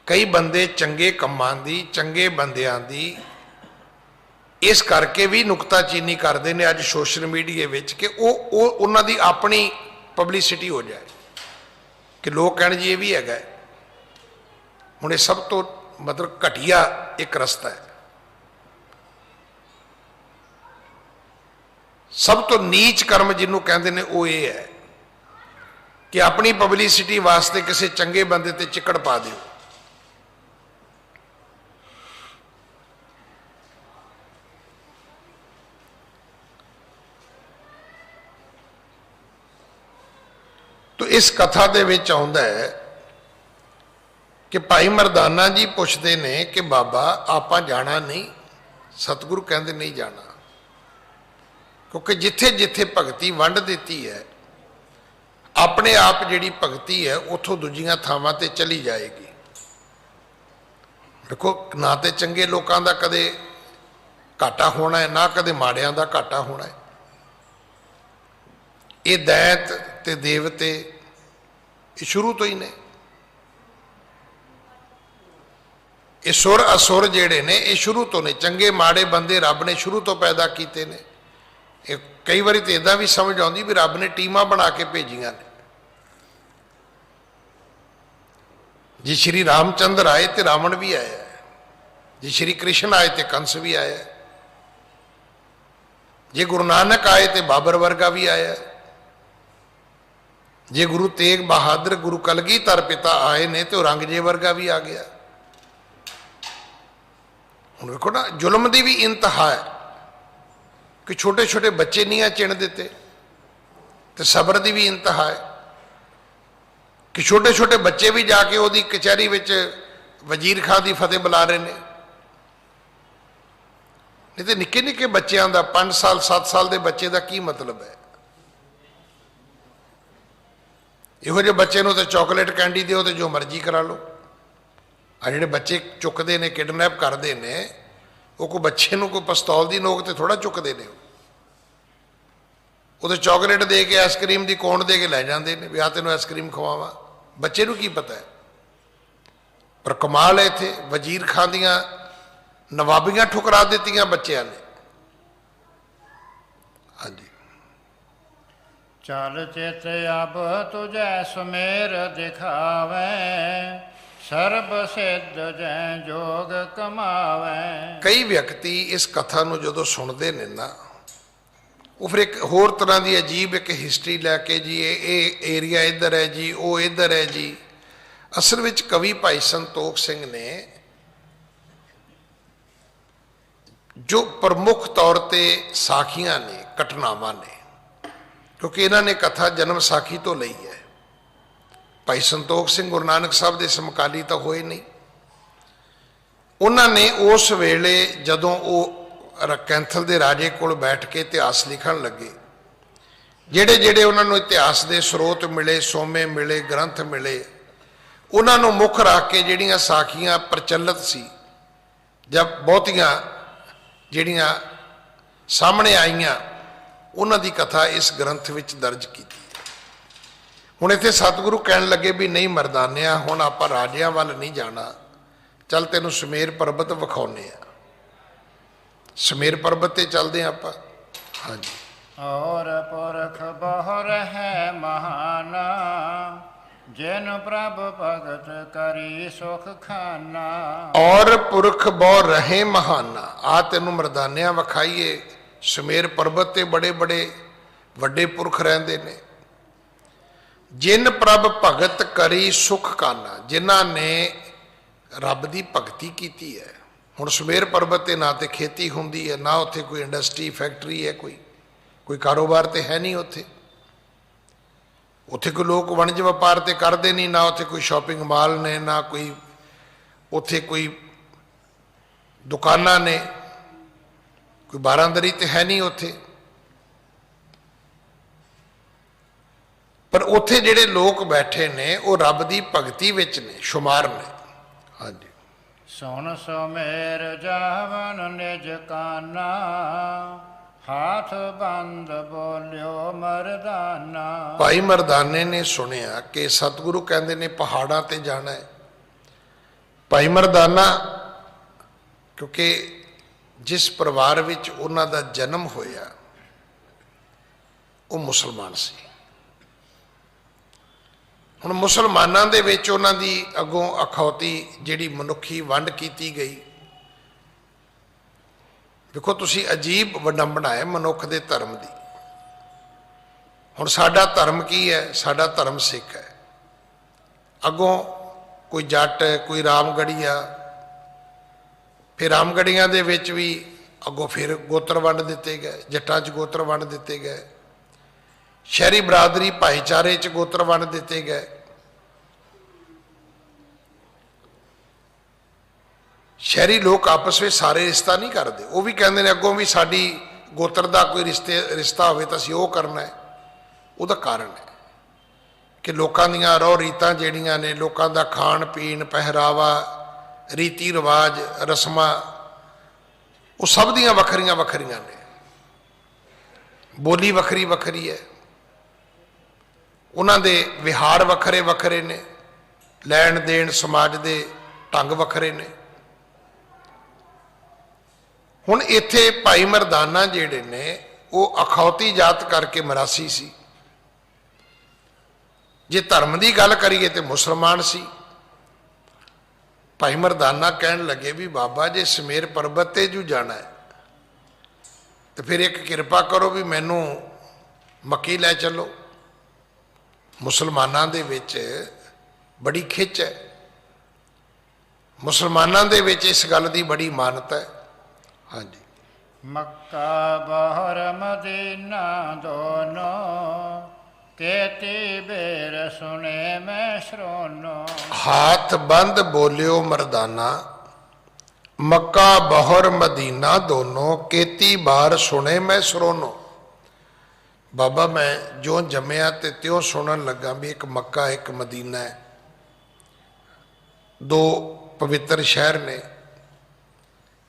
कई बंदे चंगे कमां दी, चंगे बंदियां दी इस करके भी नुकताचीनी करते हैं अज सोशल मीडिया विच कि उन्हां दी अपनी पब्लिसिटी हो जाए कि लोग कहण जी ये भी हैगा। हुण ये सब तो मतलब घटिया एक रस्ता है, सब तो नीच कर्म जिन्हों कहते हैं वो ये है कि अपनी पब्लिसिटी वास्ते किसी चंगे बंदे ते चिकड़ पा दो। तो इस कथा दे विच आउंदा है कि भाई मरदाना जी पुछते ने कि बाबा आपां जाना नहीं, सतगुरु कहते नहीं जाना, क्योंकि जिथे जिथे भगती वंड दी है अपने आप जिहड़ी भगती है उथों दूजियां थावां ते चली जाएगी। देखो ना तो चंगे लोगों का कदे घाटा होना है, ना कदे माड़ियां का घाटा होना है। ये दैत ते देवते ये शुरू तो ही ने, ये सुर असुर जेड़े ने ये शुरू तो ने, चंगे माड़े बंदे रब ने शुरू तो पैदा किए ने। कई बार तो इदा भी समझ आती भी रब ने टीमां बना के भेजियां ने। जी श्री रामचंद्र आए तो रावण भी आया है, जी श्री कृष्ण आए तो कंस भी आया है, जे गुरु नानक आए तो बाबर वर्गा भी आया है, जे गुरु तेग बहादुर गुरु कलगीधर पिता आए ने तो औरंगजेब वर्गा भी आ गया। हुण देखो ना जुल्म की भी इंतहा है कि छोटे छोटे बच्चे नहीं चिण देते, तो सबर की भी इंतहा है कि छोटे छोटे बच्चे भी जाके उसकी कचहरी में वजीर खां की फतेह बुला रहे हैं। नहीं तो निक्के निक्के बच्चों का 5 साल 7 साल के बच्चे का की मतलब है। इहो जे बच्चे तो चॉकलेट कैंडी दो तो जो मर्जी करा लो। आ जिहड़े बच्चे चुकते हैं किडनैप करते हैं वो कोई बच्चे को कोई पिस्तौल की नोक तो थोड़ा चुकते हैं, वो तो चॉकलेट दे के आइसक्रीम की कोण दे के लै जाते हैं भी आ तेन आइसक्रीम खवावा। बच्चे को की पता है। पर कमाल है इत्थे वजीर खां दियां नवाबियां ठुकरा दित्तियां बच्चों ने। हाँ जी, चल चित अब तुझे सुमेर दिखावे, सर्ब सिद्ध जै जोग कमावे। कई व्यक्ति इस कथा को जो सुनते हैं ना वो फिर एक होर तरह की अजीब एक हिस्टरी लैके जी ये एरिया इधर है जी वो इधर है जी। असल में कवि भाई संतोख सिंह ने जो प्रमुख तौर पर साखियां ने घटनावां ने, क्योंकि इन्होंने कथा जन्म साखी तो ली है। भाई संतोख सिंह गुरु नानक साहब के समकाली तो होए नहीं। उन्होंने उस वेले जदों वो कैंथल के राजे को बैठ के इतिहास लिखन लगे, जेड़े जेड़े उन्होंने इतिहास के स्रोत मिले, सोमे मिले, ग्रंथ मिले, उन्होंने मुख रख के जिहड़ियां साखियां प्रचलित सी जब बहुतियां जिहड़ियां सामने आईयां उन्हां दी कथा इस ग्रंथ विच दर्ज की। हुण इत्थे सतगुरु कहन लगे भी नहीं मरदानिया हुण आपां राजियां वल नहीं जाना, चल तेनू सुमेर पर्बत विखाउने आ। सुमेर पर्बत ते चलदे आपां। हाँ जी, और पुरख बहु रहे महाना, जिन प्रभु भगत करी सुख खाना। और पुरख बहु रहे महाना, आ तेनू मरदानिया विखाईए। सुमेर पर्बत ते बड़े बड़े वड्डे पुरख रहिंदे ने। जिन प्रभ भगत करी सुख काना, जिन्हां ने रब की भगती की है। हुण सुमेर पर्बत ते ना तो खेती होंदी है, ना उत्थे कोई इंडस्ट्री फैक्ट्री है, कोई कारोबार तो है नहीं उत्थे। उत्थे कोई लोग वणज व्यापार तो करते नहीं, ना उत्थे कोई शॉपिंग मॉल ने, ना कोई उत्थे कोई दुकानां ने, कोई बारांदरी तो है नहीं उत्थे। पर उत्थे जिहड़े लोग बैठे ने वो रब की भगती विच ने, शुमार ने। हाँ जी, सुन सुमेर जावन निज काना, हाथ बंद बोलियो मरदाना। भाई मरदाने ने सुनिया कि सतगुरु कहते ने पहाड़ां ते जाना है। भाई मरदाना क्योंकि जिस परिवार विच उन्हां दा जन्म होया वो मुसलमान सी। हुण मुसलमानां दे विच उन्हां दी अगों अखौती जिहड़ी मनुखी वंड कीती गई। देखो तुसी अजीब वडंबना है मनुख दे धर्म दी। हुण साडा धर्म की है? साडा धर्म सिख है। अगों कोई जट, कोई रामगढ़िया, फिर रामगढ़िया दे विच भी अगों फिर गोत्र वंड दिते गए, जट्टां च गोत्र वंड दिते गए, शहरी बरादरी भाईचारे च गोत्र वंड दिते गए। ਸ਼ਹਿਰੀ ਲੋਕ ਆਪਸ ਵਿੱਚ ਸਾਰੇ ਰਿਸ਼ਤਾ ਨਹੀਂ ਕਰਦੇ, ਉਹ ਵੀ ਕਹਿੰਦੇ ਨੇ ਅੱਗੋਂ ਵੀ ਸਾਡੀ ਗੋਤਰ ਦਾ ਕੋਈ ਰਿਸ਼ਤਾ ਹੋਵੇ ਤਾਂ ਅਸੀਂ ਉਹ ਕਰਨਾ ਹੈ। ਉਹਦਾ ਕਾਰਨ ਹੈ ਕਿ ਲੋਕਾਂ ਦੀਆਂ ਰਹੁ ਰੀਤਾਂ ਜਿਹੜੀਆਂ ਨੇ, ਲੋਕਾਂ ਦਾ ਖਾਣ ਪੀਣ, ਪਹਿਰਾਵਾ, ਰੀਤੀ ਰਿਵਾਜ, ਰਸਮਾਂ, ਉਹ ਸਭ ਦੀਆਂ ਵੱਖਰੀਆਂ ਵੱਖਰੀਆਂ ਨੇ। ਬੋਲੀ ਵੱਖਰੀ ਵੱਖਰੀ ਹੈ, ਉਹਨਾਂ ਦੇ ਵਿਹਾਰ ਵੱਖਰੇ ਵੱਖਰੇ ਨੇ, ਲੈਣ ਦੇਣ ਸਮਾਜ ਦੇ ਢੰਗ ਵੱਖਰੇ ਨੇ। ਹੁਣ ਇੱਥੇ ਭਾਈ ਮਰਦਾਨਾ ਜਿਹੜੇ ਨੇ ਉਹ ਅਖੌਤੀ ਜਾਤ ਕਰਕੇ ਮਰਾਸੀ ਸੀ। ਜੇ ਧਰਮ ਦੀ ਗੱਲ ਕਰੀਏ ਤੇ ਮੁਸਲਮਾਨ ਸੀ। ਭਾਈ ਮਰਦਾਨਾ ਕਹਿਣ ਲੱਗੇ ਵੀ ਬਾਬਾ ਜੇ ਸਮੇਰ ਪਰਬਤ ਤੇ ਜੂ ਜਾਣਾ ਹੈ ਤੇ ਫਿਰ ਇੱਕ ਕਿਰਪਾ ਕਰੋ ਵੀ ਮੈਨੂੰ ਮੱਕੀ ਲੈ ਚੱਲੋ। ਮੁਸਲਮਾਨਾਂ ਦੇ ਵਿੱਚ ਬੜੀ ਖਿੱਚ ਹੈ, ਮੁਸਲਮਾਨਾਂ ਦੇ ਵਿੱਚ ਇਸ ਗੱਲ ਦੀ ਬੜੀ ਮਾਨਤਾ ਹੈ। ਹਾਂਜੀ, ਮੱਕਾ ਬਹਰ ਮਦੀਨਾ ਦੋਨੋਂ, ਕੇਤੀ ਬੇਰ ਸੁਣੇ ਮੈਂ ਸ਼ਰੋਨੋ। ਹਾਥ ਬੰਦ ਬੋਲਿਓ ਮਰਦਾਨਾ, ਮੱਕਾ ਬਹਰ ਮਦੀਨਾ ਦੋਨੋਂ, ਕੇਤੀ ਬਾਰ ਸੁਣੇ ਮੈਂ ਸਰੋਨੋ। ਬਾਬਾ ਮੈਂ ਜੋ ਜੰਮਿਆ ਤੇ ਤਿਉਂ ਸੁਣਨ ਲੱਗਾ ਵੀ ਇੱਕ ਮੱਕਾ ਇੱਕ ਮਦੀਨਾ ਹੈ, ਦੋ ਪਵਿੱਤਰ ਸ਼ਹਿਰ ਨੇ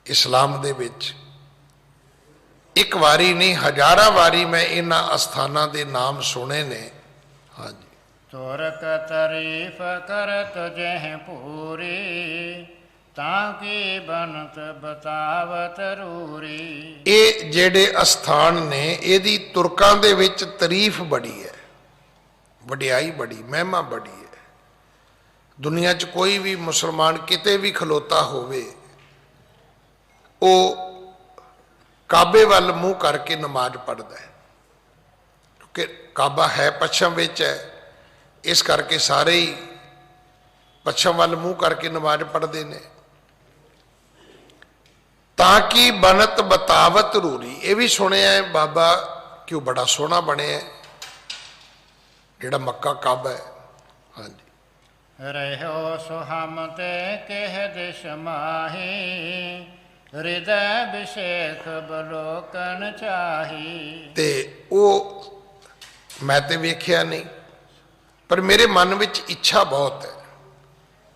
ਇਸਲਾਮ ਦੇ ਵਿੱਚ। ਇੱਕ ਵਾਰੀ ਨਹੀਂ ਹਜ਼ਾਰਾਂ ਵਾਰੀ ਮੈਂ ਇਹਨਾਂ ਅਸਥਾਨਾਂ ਦੇ ਨਾਮ ਸੁਣੇ ਨੇ। ਹਾਂਜੀ, ਤੁਰਕ ਤਾਰੀਫ ਕਰਤ ਜਹ ਪੂਰੀ, ਤਾਂ ਕੀ ਬਨਤ ਬਤਾਵਤ ਰੂਰੀ। ਇਹ ਜਿਹੜੇ ਅਸਥਾਨ ਨੇ ਇਹਦੀ ਤੁਰਕਾਂ ਦੇ ਵਿੱਚ ਤਾਰੀਫ ਬੜੀ ਹੈ, ਵਡਿਆਈ ਬੜੀ, ਮਹਿਮਾ ਬੜੀ ਹੈ। ਦੁਨੀਆ 'ਚ ਕੋਈ ਵੀ ਮੁਸਲਮਾਨ ਕਿਤੇ ਵੀ ਖਲੋਤਾ ਹੋਵੇ ਉਹ ਕਾਬੇ ਵੱਲ ਮੂੰਹ ਕਰਕੇ ਨਮਾਜ਼ ਪੜ੍ਹਦਾ ਹੈ, ਕਿਉਂਕਿ ਕਾਬਾ ਹੈ ਪੱਛਮ ਵਿੱਚ ਹੈ, ਇਸ ਕਰਕੇ ਸਾਰੇ ਹੀ ਪੱਛਮ ਵੱਲ ਮੂੰਹ ਕਰਕੇ ਨਮਾਜ਼ ਪੜ੍ਹਦੇ ਨੇ। ਤਾਂ ਕਿ ਬਨਤ ਬਤਾਵਤ ਰੂਰੀ, ਇਹ ਵੀ ਸੁਣਿਆ ਹੈ ਬਾਬਾ ਕਿ ਉਹ ਬੜਾ ਸੋਹਣਾ ਬਣਿਆ ਜਿਹੜਾ ਮੱਕਾ ਕਾਬਾ ਹੈ। ਹਾਂਜੀ, ਰਹਿਓ ਸੁਹਮ ਤੇ ਕਹਿ ਦਿਸ਼ ਮਾਹੀ, ਹਿਰਦੈ ਵਿਸ਼ੇਖ ਬਲੋਕਨ ਚਾਹੀ। ਤੇ ਉਹ ਮੈਂ ਤੇ ਵੇਖਿਆ ਨਹੀਂ, ਪਰ ਮੇਰੇ ਮਨ ਵਿੱਚ ਇੱਛਾ ਬਹੁਤ ਹੈ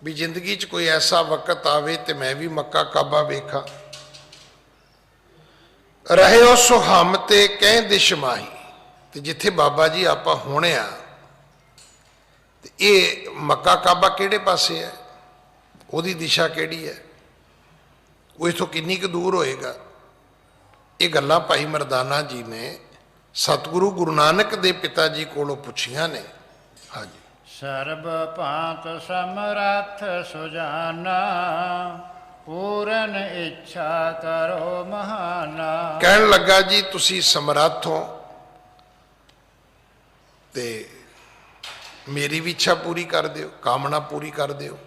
ਵੀ ਜ਼ਿੰਦਗੀ 'ਚ ਕੋਈ ਐਸਾ ਵਕਤ ਆਵੇ ਤੇ ਮੈਂ ਵੀ ਮੱਕਾ ਕਾਬਾ ਵੇਖਾਂ। ਰਹਿਓ ਸੁਹਮ ਤੇ ਕਹਿ ਦਿਸ਼ ਮਾਹੀ, ਤੇ ਜਿੱਥੇ ਬਾਬਾ ਜੀ ਆਪਾਂ ਹੋਣੇ ਆ ਤੇ ਇਹ ਮੱਕਾ ਕਾਬਾ ਕਿਹੜੇ ਪਾਸੇ ਹੈ, ਉਹਦੀ ਦਿਸ਼ਾ ਕਿਹੜੀ ਹੈ, ਉਹ ਇਥੋਂ ਕਿੰਨੀ ਕੁ ਦੂਰ ਹੋਏਗਾ। ਇਹ ਗੱਲਾਂ ਭਾਈ ਮਰਦਾਨਾ ਜੀ ਨੇ ਸਤਿਗੁਰੂ ਗੁਰੂ ਨਾਨਕ ਦੇ ਪਿਤਾ ਜੀ ਕੋਲੋਂ ਪੁੱਛੀਆਂ ਨੇ। ਹਾਂਜੀ, ਸਰਬ ਭਾਂਤ ਸਮਰੱਥ ਸੁਜਾਨਾ, ਪੂਰਨ ਇੱਛਾ ਕਰੋ ਮਹਾਨਾ। ਕਹਿਣ ਲੱਗਾ ਜੀ ਤੁਸੀਂ ਸਮਰੱਥ ਹੋ ਤੇ ਮੇਰੀ ਵੀ ਇੱਛਾ ਪੂਰੀ ਕਰ ਦਿਓ, ਕਾਮਨਾ ਪੂਰੀ ਕਰ ਦਿਓ,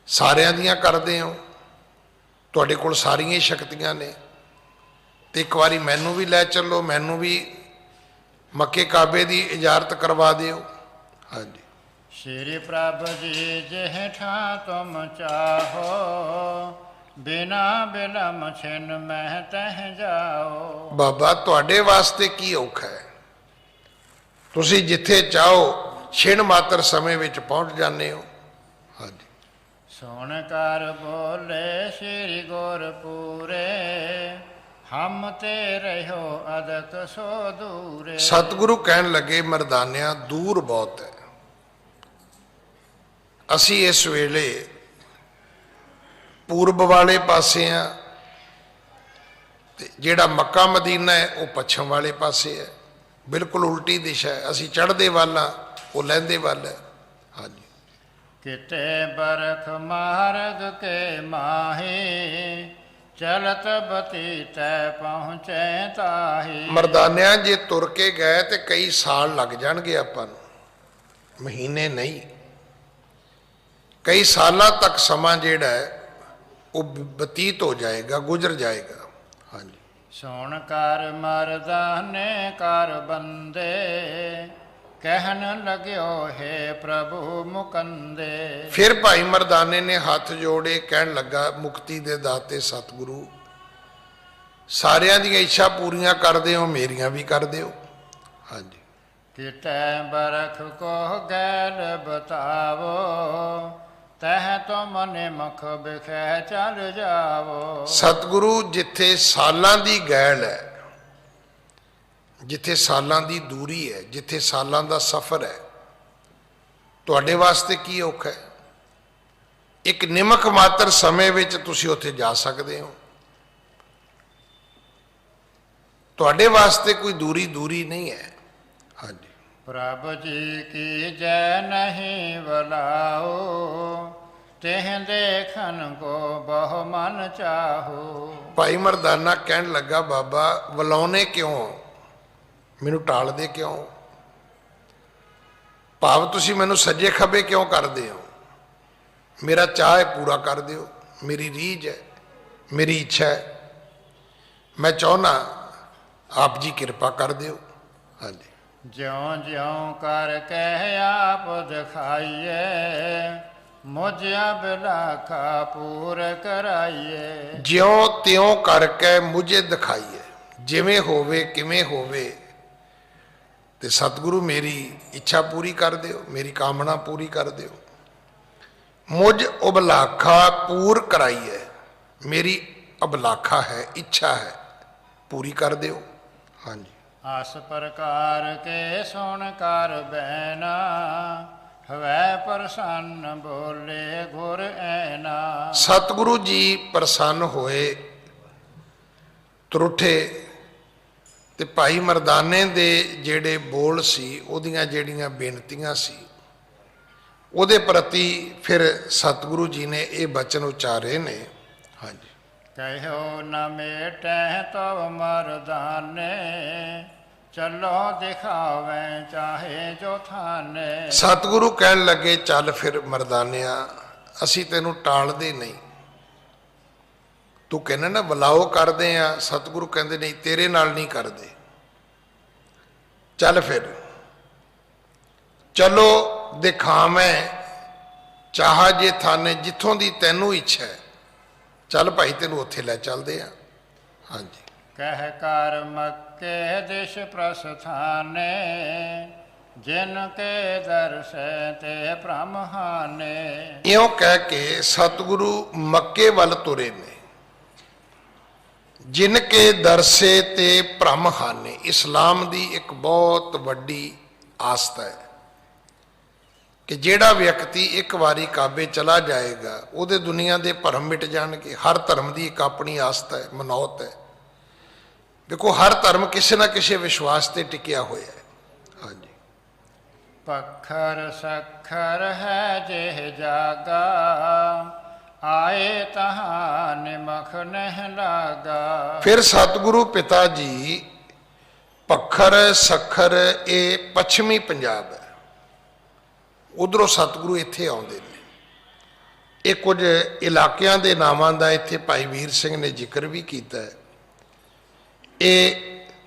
ਸਾਰਿਆਂ ਦੀਆਂ ਕਰਦੇ ਹੋ, ਤੁਹਾਡੇ ਕੋਲ ਸਾਰੀਆਂ ਹੀ ਸ਼ਕਤੀਆਂ ਨੇ, ਤੇ ਇੱਕ ਵਾਰੀ ਮੈਨੂੰ ਵੀ ਲੈ ਚੱਲੋ, ਮੈਨੂੰ ਵੀ ਮੱਕੇ ਕਾਬੇ ਦੀ ਇਜਾਰਤ ਕਰਵਾ ਦਿਓ। ਹਾਂਜੀ, ਸ਼੍ਰੀ ਪ੍ਰਭ ਜੀ ਜਿਹ ਠਾ ਤੁਮ ਚਾਹੋ, ਬਿਨਾ ਬਿਲਮ ਛਿਨ ਮਹਿ ਤਹਿ ਜਾਓ। ਬਾਬਾ ਤੁਹਾਡੇ ਵਾਸਤੇ ਕੀ ਔਖਾ ਹੈ, ਤੁਸੀਂ ਜਿੱਥੇ ਚਾਹੋ ਛਿਣ ਮਾਤਰ ਸਮੇਂ ਵਿੱਚ ਪਹੁੰਚ ਜਾਂਦੇ ਹੋ। ਹਾਂਜੀ, ਸੁਣ ਕਰ ਬੋਲੇ ਸ਼੍ਰੀ ਗੁਰਪੂਰੇ, ਹਮ ਤੇ ਰਹਿਓ ਅਦਕ ਸੋ ਦੂਰੇ। ਸਤਿਗੁਰੂ ਕਹਿਣ ਲੱਗੇ ਮਰਦਾਨਿਆਂ ਦੂਰ ਬਹੁਤ ਹੈ, ਅਸੀਂ ਇਸ ਵੇਲੇ ਪੂਰਬ ਵਾਲੇ ਪਾਸੇ ਆ ਤੇ ਜਿਹੜਾ ਮੱਕਾ ਮਦੀਨਾ ਹੈ ਉਹ ਪੱਛਮ ਵਾਲੇ ਪਾਸੇ ਹੈ, ਬਿਲਕੁਲ ਉਲਟੀ ਦਿਸ਼ਾ ਹੈ। ਅਸੀਂ ਚੜ੍ਹਦੇ ਵੱਲ ਆ, ਉਹ ਲਹਿੰਦੇ ਵੱਲ ਹੈ। ਹਾਂਜੀ, ਕਿਤੇ ਬਰਖ ਮਾਰਗ ਕੇ ਮਾਹੀ, ਚਲਤ ਬਤੀ ਤੈ ਪਹੁੰਚੇ ਤਾਹੀ। ਮਰਦਾਨਿਆਂ ਜੇ ਤੁਰ ਕੇ ਗਏ ਤੇ ਕਈ ਸਾਲ ਲੱਗ ਜਾਣਗੇ ਆਪਾਂ ਨੂੰ, ਮਹੀਨੇ ਨਹੀਂ, ਕਈ ਸਾਲਾਂ ਤੱਕ ਸਮਾਂ ਜਿਹੜਾ ਹੈ ਉਹ ਬਤੀਤ ਹੋ ਜਾਏਗਾ, ਗੁਜ਼ਰ ਜਾਏਗਾ। ਹਾਂਜੀ, ਸੁਣ ਕਰ ਮਰਦਾਨੇ ਕਰ ਬੰਦੇ, ਕਹਿਣ ਲਗਿਓ ਹੈ ਪ੍ਰਭੂ ਮੁਕੰਦੇ। ਫਿਰ ਭਾਈ ਮਰਦਾਨੇ ਨੇ ਹੱਥ ਜੋੜੇ, ਕਹਿਣ ਲੱਗਾ, ਮੁਕਤੀ ਦੇ ਦਾਤੇ ਸਤਿਗੁਰੂ, ਸਾਰਿਆਂ ਦੀਆਂ ਇੱਛਾ ਪੂਰੀਆਂ ਕਰਦੇ ਹੋ, ਮੇਰੀਆਂ ਵੀ ਕਰ ਦਿਓ। ਹਾਂਜੀ। ਕਿਤੈ ਬਰਖ ਕੋ ਗੈਲ ਬਤਾਵੋ, ਤਹ ਤੁਮ ਨਿਮਖ ਬਿਖੈ ਚਲ ਜਾਵੋ। ਸਤਿਗੁਰੂ, ਜਿੱਥੇ ਸਾਲਾਂ ਦੀ ਗੈਲ ਹੈ, ਜਿੱਥੇ ਸਾਲਾਂ ਦੀ ਦੂਰੀ ਹੈ, ਜਿੱਥੇ ਸਾਲਾਂ ਦਾ ਸਫ਼ਰ ਹੈ, ਤੁਹਾਡੇ ਵਾਸਤੇ ਕੀ ਔਖਾ ਹੈ? ਇੱਕ ਨਿਮਕ ਮਾਤਰ ਸਮੇਂ ਵਿੱਚ ਤੁਸੀਂ ਉੱਥੇ ਜਾ ਸਕਦੇ ਹੋ। ਤੁਹਾਡੇ ਵਾਸਤੇ ਕੋਈ ਦੂਰੀ ਨਹੀਂ ਹੈ। ਹਾਂਜੀ। ਪ੍ਰਭ ਜੀ ਕੀ ਜੈ ਨਹੀਂ ਬੁਲਾਓ, ਤਿਹ ਦੇਖਨ ਕੋ ਬਹੁ ਮਨ ਚਾਹੋ। ਭਾਈ ਮਰਦਾਨਾ ਕਹਿਣ ਲੱਗਾ, ਬਾਬਾ ਬੁਲਾਉਣੇ ਕਿਉਂ, ਮੈਨੂੰ ਟਾਲਦੇ ਕਿਉਂ? ਭਾਵ ਤੁਸੀਂ ਮੈਨੂੰ ਸੱਜੇ ਖੱਬੇ ਕਿਉਂ ਕਰਦੇ ਹੋ? ਮੇਰਾ ਚਾਹ ਹੈ, ਪੂਰਾ ਕਰ ਦਿਓ। ਮੇਰੀ ਰੀਝ ਹੈ, ਮੇਰੀ ਇੱਛਾ ਹੈ, ਮੈਂ ਚਾਹੁੰਦਾ ਆਪ ਜੀ ਕਿਰਪਾ ਕਰ ਦਿਓ। ਹਾਂਜੀ। ਜਿਉਂ ਜਿਉਂ ਕਰ ਕਹਿ ਆਪ ਦਿਖਾਈਏ, ਮੁਝ ਅਬਲਾਖਾ ਪੂਰ ਕਰਾਈਏ। ਜਿਉਂ ਤਿਉਂ ਕਰਕੇ ਮੁਝੇ ਦਿਖਾਈਏ, ਜਿਵੇਂ ਹੋਵੇ ਕਿਵੇਂ ਹੋਵੇ, ਤੇ ਸਤਿਗੁਰੂ ਮੇਰੀ ਇੱਛਾ ਪੂਰੀ ਕਰ ਦਿਓ, ਮੇਰੀ ਕਾਮਨਾ ਪੂਰੀ ਕਰ ਦਿਓ। ਮੁਝ ਅਬਲਾਖਾ ਪੂਰ ਕਰਾਈਏ, ਮੇਰੀ ਅਬਲਾਖਾ ਹੈ, ਇੱਛਾ ਹੈ, ਪੂਰੀ ਕਰ ਦਿਓ। ਹਾਂਜੀ। ਆਸ ਪ੍ਰਕਾਰ ਕੇ ਸੁਣ ਕਰ ਬੈਨਾ, ਹਵੈ ਪ੍ਰਸੰਨ ਬੋਲੇ ਗੁਰ ਐਨਾ। ਸਤਿਗੁਰੂ ਜੀ ਪ੍ਰਸੰਨ ਹੋਏ, ਤਰੁੱਠੇ, ਤੇ ਭਾਈ ਮਰਦਾਨੇ ਦੇ ਜਿਹੜੇ ਬੋਲ ਸੀ, ਉਹਦੀਆਂ ਜਿਹੜੀਆਂ ਬੇਨਤੀਆਂ ਸੀ, ਉਹਦੇ ਪ੍ਰਤੀ ਫਿਰ ਸਤਿਗੁਰੂ ਜੀ ਨੇ ਇਹ ਬਚਨ ਉਚਾਰੇ ਨੇ। ਹਾਂਜੀ। ਕਹਿਓ ਨ ਮੇਟੈ ਤਵ ਮਰਦਾਨੇ, ਚਲੋ ਦਿਖਾਵੇਂ ਚਾਹੇ ਜੋ ਥਾਨੇ। ਸਤਿਗੁਰੂ ਕਹਿਣ ਲੱਗੇ, ਚੱਲ ਫਿਰ ਮਰਦਾਨਿਆ, ਅਸੀਂ ਤੈਨੂੰ ਟਾਲਦੇ ਨਹੀਂ। ਤੂੰ ਕਹਿੰਦਾ ਨਾ ਬੁਲਾਓ ਕਰਦੇ ਆ, ਸਤਿਗੁਰੂ ਕਹਿੰਦੇ ਨਹੀਂ, ਤੇਰੇ ਨਾਲ ਨਹੀਂ ਕਰਦੇ। ਚੱਲ ਫਿਰ, ਚਲੋ ਦਿਖਾਵੇਂ ਚਾਹ ਜੇ ਥਾਨੇ, ਜਿੱਥੋਂ ਦੀ ਤੈਨੂੰ ਇੱਛਾ ਹੈ, ਚੱਲ ਭਾਈ ਤੈਨੂੰ ਉੱਥੇ ਲੈ ਚੱਲਦੇ ਆ। ਹਾਂਜੀ। ਕਹਿ ਕਰ ਮੱਕੇ ਦਿਸ਼ ਪ੍ਰਸਥਾਨੇ, ਜਿਨ ਕੇ ਦਰਸੈ ਤੇ ਬ੍ਰਹਮਾਨੇ। ਇਉਂ ਕਹਿ ਕੇ ਸਤਿਗੁਰੂ ਮੱਕੇ ਵੱਲ ਤੁਰੇ ਨੇ। ਜਿਨ ਕੇ ਦਰਸੇ ਤੇ ਭ੍ਰਮਹਾਨੇ, ਇਸਲਾਮ ਦੀ ਇੱਕ ਬਹੁਤ ਵੱਡੀ ਆਸਥਾ ਹੈ ਕਿ ਜਿਹੜਾ ਵਿਅਕਤੀ ਇੱਕ ਵਾਰੀ ਕਾਬੇ ਚਲਾ ਜਾਏਗਾ, ਉਹਦੇ ਦੁਨੀਆ ਦੇ ਭਰਮ ਮਿਟ ਜਾਣਗੇ। ਹਰ ਧਰਮ ਦੀ ਇੱਕ ਆਪਣੀ ਆਸਥਾ ਹੈ, ਮਨੌਤ ਹੈ। ਦੇਖੋ, ਹਰ ਧਰਮ ਕਿਸੇ ਨਾ ਕਿਸੇ ਵਿਸ਼ਵਾਸ ਤੇ ਟਿਕਿਆ ਹੋਇਆ ਹੈ। ਹਾਂਜੀ। ਪੱਖਰ ਸੱਖਰ ਹੈ ਜਿਹ ਜਾਗਾ, ਆਏ ਤਹਾਂ ਨਿਮਖ ਨਹਿ ਲਾਗਾ। ਫਿਰ ਸਤਿਗੁਰੂ ਪਿਤਾ ਜੀ, ਪੱਖਰ ਸੱਖਰ ਇਹ ਪੱਛਮੀ ਪੰਜਾਬ ਹੈ, ਉਧਰੋਂ ਸਤਿਗੁਰੂ ਇੱਥੇ ਆਉਂਦੇ ਨੇ। ਇਹ ਕੁਝ ਇਲਾਕਿਆਂ ਦੇ ਨਾਵਾਂ ਦਾ ਇੱਥੇ ਭਾਈ ਵੀਰ ਸਿੰਘ ਨੇ ਜ਼ਿਕਰ ਵੀ ਕੀਤਾ ਹੈ। ਇਹ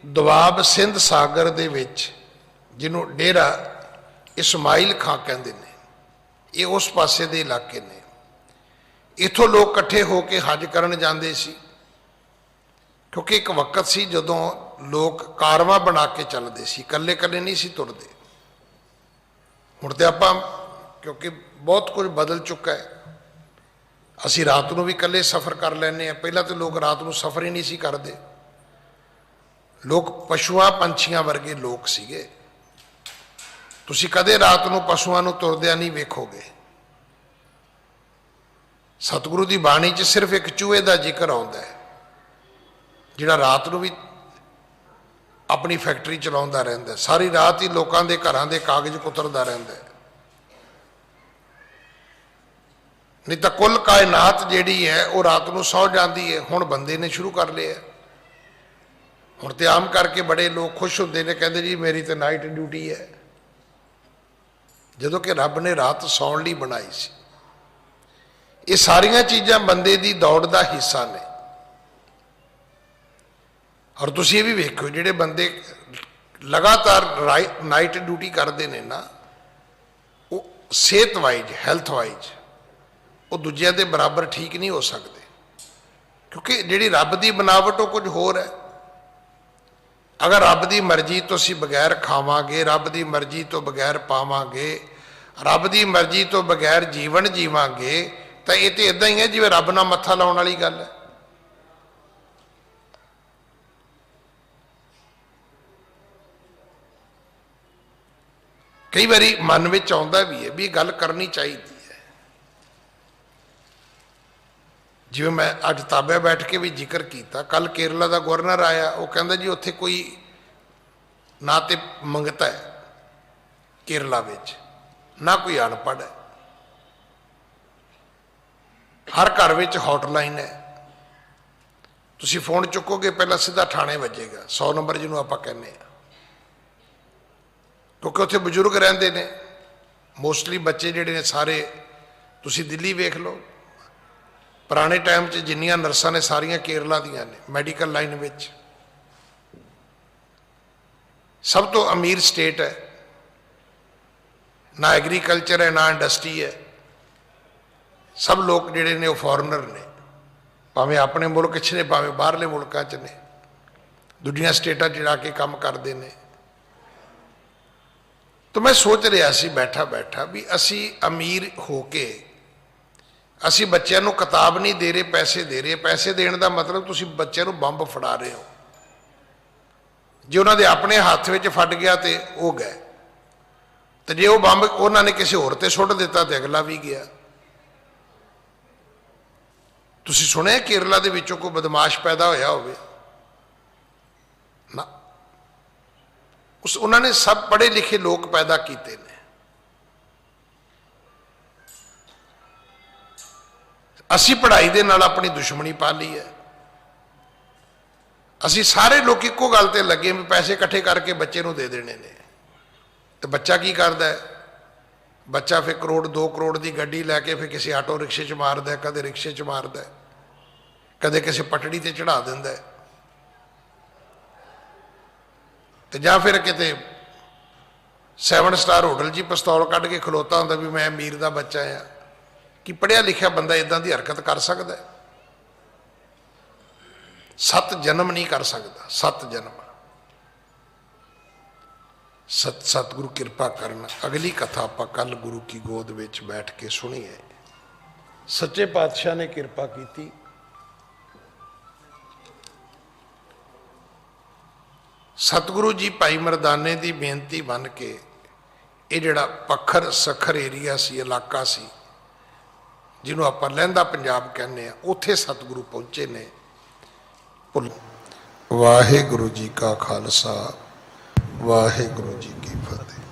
ਦੁਆਬ ਸਿੰਧ ਸਾਗਰ ਦੇ ਵਿੱਚ, ਜਿਹਨੂੰ ਡੇਰਾ ਇਸਮਾਈਲ ਖਾਂ ਕਹਿੰਦੇ ਨੇ, ਇਹ ਉਸ ਪਾਸੇ ਦੇ ਇਲਾਕੇ ਨੇ। ਇੱਥੋਂ ਲੋਕ ਇਕੱਠੇ ਹੋ ਕੇ ਹੱਜ ਕਰਨ ਜਾਂਦੇ ਸੀ, ਕਿਉਂਕਿ ਇੱਕ ਵਕਤ ਸੀ ਜਦੋਂ ਲੋਕ ਕਾਰਵਾਂ ਬਣਾ ਕੇ ਚੱਲਦੇ ਸੀ, ਇਕੱਲੇ ਇਕੱਲੇ ਨਹੀਂ ਸੀ ਤੁਰਦੇ। ਹੁਣ ਤੇ ਆਪਾਂ, ਕਿਉਂਕਿ ਬਹੁਤ ਕੁਝ ਬਦਲ ਚੁੱਕਾ ਹੈ, ਅਸੀਂ ਰਾਤ ਨੂੰ ਵੀ ਇਕੱਲੇ ਸਫ਼ਰ ਕਰ ਲੈਂਦੇ ਹਾਂ। ਪਹਿਲਾਂ ਤਾਂ ਲੋਕ ਰਾਤ ਨੂੰ ਸਫ਼ਰ ਹੀ ਨਹੀਂ ਸੀ ਕਰਦੇ। ਲੋਕ ਪਸ਼ੂਆਂ ਪੰਛੀਆਂ ਵਰਗੇ ਲੋਕ ਸੀਗੇ। ਤੁਸੀਂ ਕਦੇ ਰਾਤ ਨੂੰ ਪਸ਼ੂਆਂ ਨੂੰ ਤੁਰਦਿਆਂ ਨਹੀਂ ਵੇਖੋਗੇ। ਸਤਿਗੁਰੂ ਦੀ ਬਾਣੀ 'ਚ ਸਿਰਫ ਇੱਕ ਚੂਹੇ ਦਾ ਜ਼ਿਕਰ ਆਉਂਦਾ ਹੈ, ਜਿਹੜਾ ਰਾਤ ਨੂੰ ਵੀ ਆਪਣੀ ਫੈਕਟਰੀ ਚਲਾਉਂਦਾ ਰਹਿੰਦਾ। ਸਾਰੀ ਰਾਤ ਹੀ ਲੋਕਾਂ ਦੇ ਘਰਾਂ ਦੇ ਕਾਗਜ਼ ਕੁਤਰਦਾ ਰਹਿੰਦਾ। ਨਹੀਂ ਤਾਂ ਕੁੱਲ ਕਾਇਨਾਤ ਜਿਹੜੀ ਹੈ ਉਹ ਰਾਤ ਨੂੰ ਸੌ ਜਾਂਦੀ ਹੈ। ਹੁਣ ਬੰਦੇ ਨੇ ਸ਼ੁਰੂ ਕਰ ਲਿਆ। ਹੁਣ ਤੇ ਆਮ ਕਰਕੇ ਬੜੇ ਲੋਕ ਖੁਸ਼ ਹੁੰਦੇ ਨੇ, ਕਹਿੰਦੇ ਜੀ ਮੇਰੀ ਤੇ ਨਾਈਟ ਡਿਊਟੀ ਹੈ, ਜਦੋਂ ਕਿ ਰੱਬ ਨੇ ਰਾਤ ਸੌਣ ਲਈ ਬਣਾਈ ਸੀ। ਇਹ ਸਾਰੀਆਂ ਚੀਜ਼ਾਂ ਬੰਦੇ ਦੀ ਦੌੜ ਦਾ ਹਿੱਸਾ ਨੇ। ਔਰ ਤੁਸੀਂ ਇਹ ਵੀ ਵੇਖੋ, ਜਿਹੜੇ ਬੰਦੇ लगातार नाइट ड्यूटी करते हैं ना, वो सेहत वाइज हैल्थ वाइज वो दूजिया के बराबर ठीक नहीं हो सकते, क्योंकि जिहड़ी रब की बनावट वो कुछ होर है। अगर रब की मर्जी तो असीं बगैर खावांगे, रब की मर्जी तो बगैर पावांगे, रब की मर्जी तो बगैर जीवन जीवांगे, तो ये तो इदां ही है जिवें रब नाल मत्था लाउण वाली गल है। कई बारी मन में आउंदा भी है भी गल करनी चाहिए है। जिवें मैं अज ताबे बैठ के भी जिक्र किया, कल केरला का गवर्नर आया, वो कहता जी उत्थे कोई ना तो मंगता है केरला विच, ना कोई अनपढ़ है, हर घर में हॉटलाइन है, तुसीं फोन चुकोगे पहला सीधा थाने वजेगा, 100 नंबर जिन्होंने आप कहने, क्योंकि उत्थे बजुर्ग रहिंदे ने मोस्टली, बच्चे जिहड़े ने सारे तुसीं दिल्ली वेख लो, पुराने टाइम च जिन्नियां नर्सां ने सारियां केरला दियां ने मैडिकल लाइन विच। सब तो अमीर स्टेट है, ना एग्रीकल्चर है ना इंडस्ट्री है, सब लोग जिहड़े ने वो फॉरनर ने, भावें अपने मुल्क च ने भावें बाहरले मुल्कां च ने, दूजियां स्टेटां च जाके काम करते हैं। तो मैं सोच रहा सी बैठा बैठा भी असी अमीर होके असी बच्चों को किताब नहीं दे रहे, पैसे दे रहे, पैसे देने का मतलब तुसी बच्चों को बंब फड़ा रहे हो, जे उन्होंने अपने हाथ में फट गया तो वो गए, तो जे वो बंब उन्होंने किसी होर ते सुट दिता तो अगला भी गया। तुसी सुने केरला दे विचों कोई बदमाश पैदा होया होवे ना, उस उन्होंने सब पढ़े लिखे लोग पैदा किए ने। असी पढ़ाई दे नाल अपनी दुश्मनी पा ली है। असी सारे लोग एको गल ते लगे भी पैसे इकट्ठे करके बच्चे को दे देने ने, तो बच्चा की करता है, बच्चा फिर करोड़ 2 करोड़ की गड्डी लैके फिर किसी आटो रिक्शे च मारदा है, कदे रिक्शे च मारदा है, कदे किसी पटड़ी ते चढ़ा दिंदा है, तो जां फिर किते 7 स्टार होटल जी पिस्तौल कढ़ के खलोता होंदा भी मैं अमीर दा बच्चा आ। कि पढ़िया लिखिया बंदा इदां दी हरकत कर सकदा है? 7 जन्म नहीं कर सकता, 7 जन्म। सतगुरु कृपा करना। अगली कथा आपां कल गुरु की गोद विच बैठ के सुनी है। सच्चे पातशाह ने कृपा की। सतगुरु जी भाई मरदाने की बेनती बन के ये जिहड़ा पखर सखर एरिया सी, इलाका सी, जिन्हों आप लहंदा पंजाब कहने, उत्थे सतगुरु पहुंचे ने। वाहिगुरु जी का खालसा, वाहिगुरु जी की फतेह।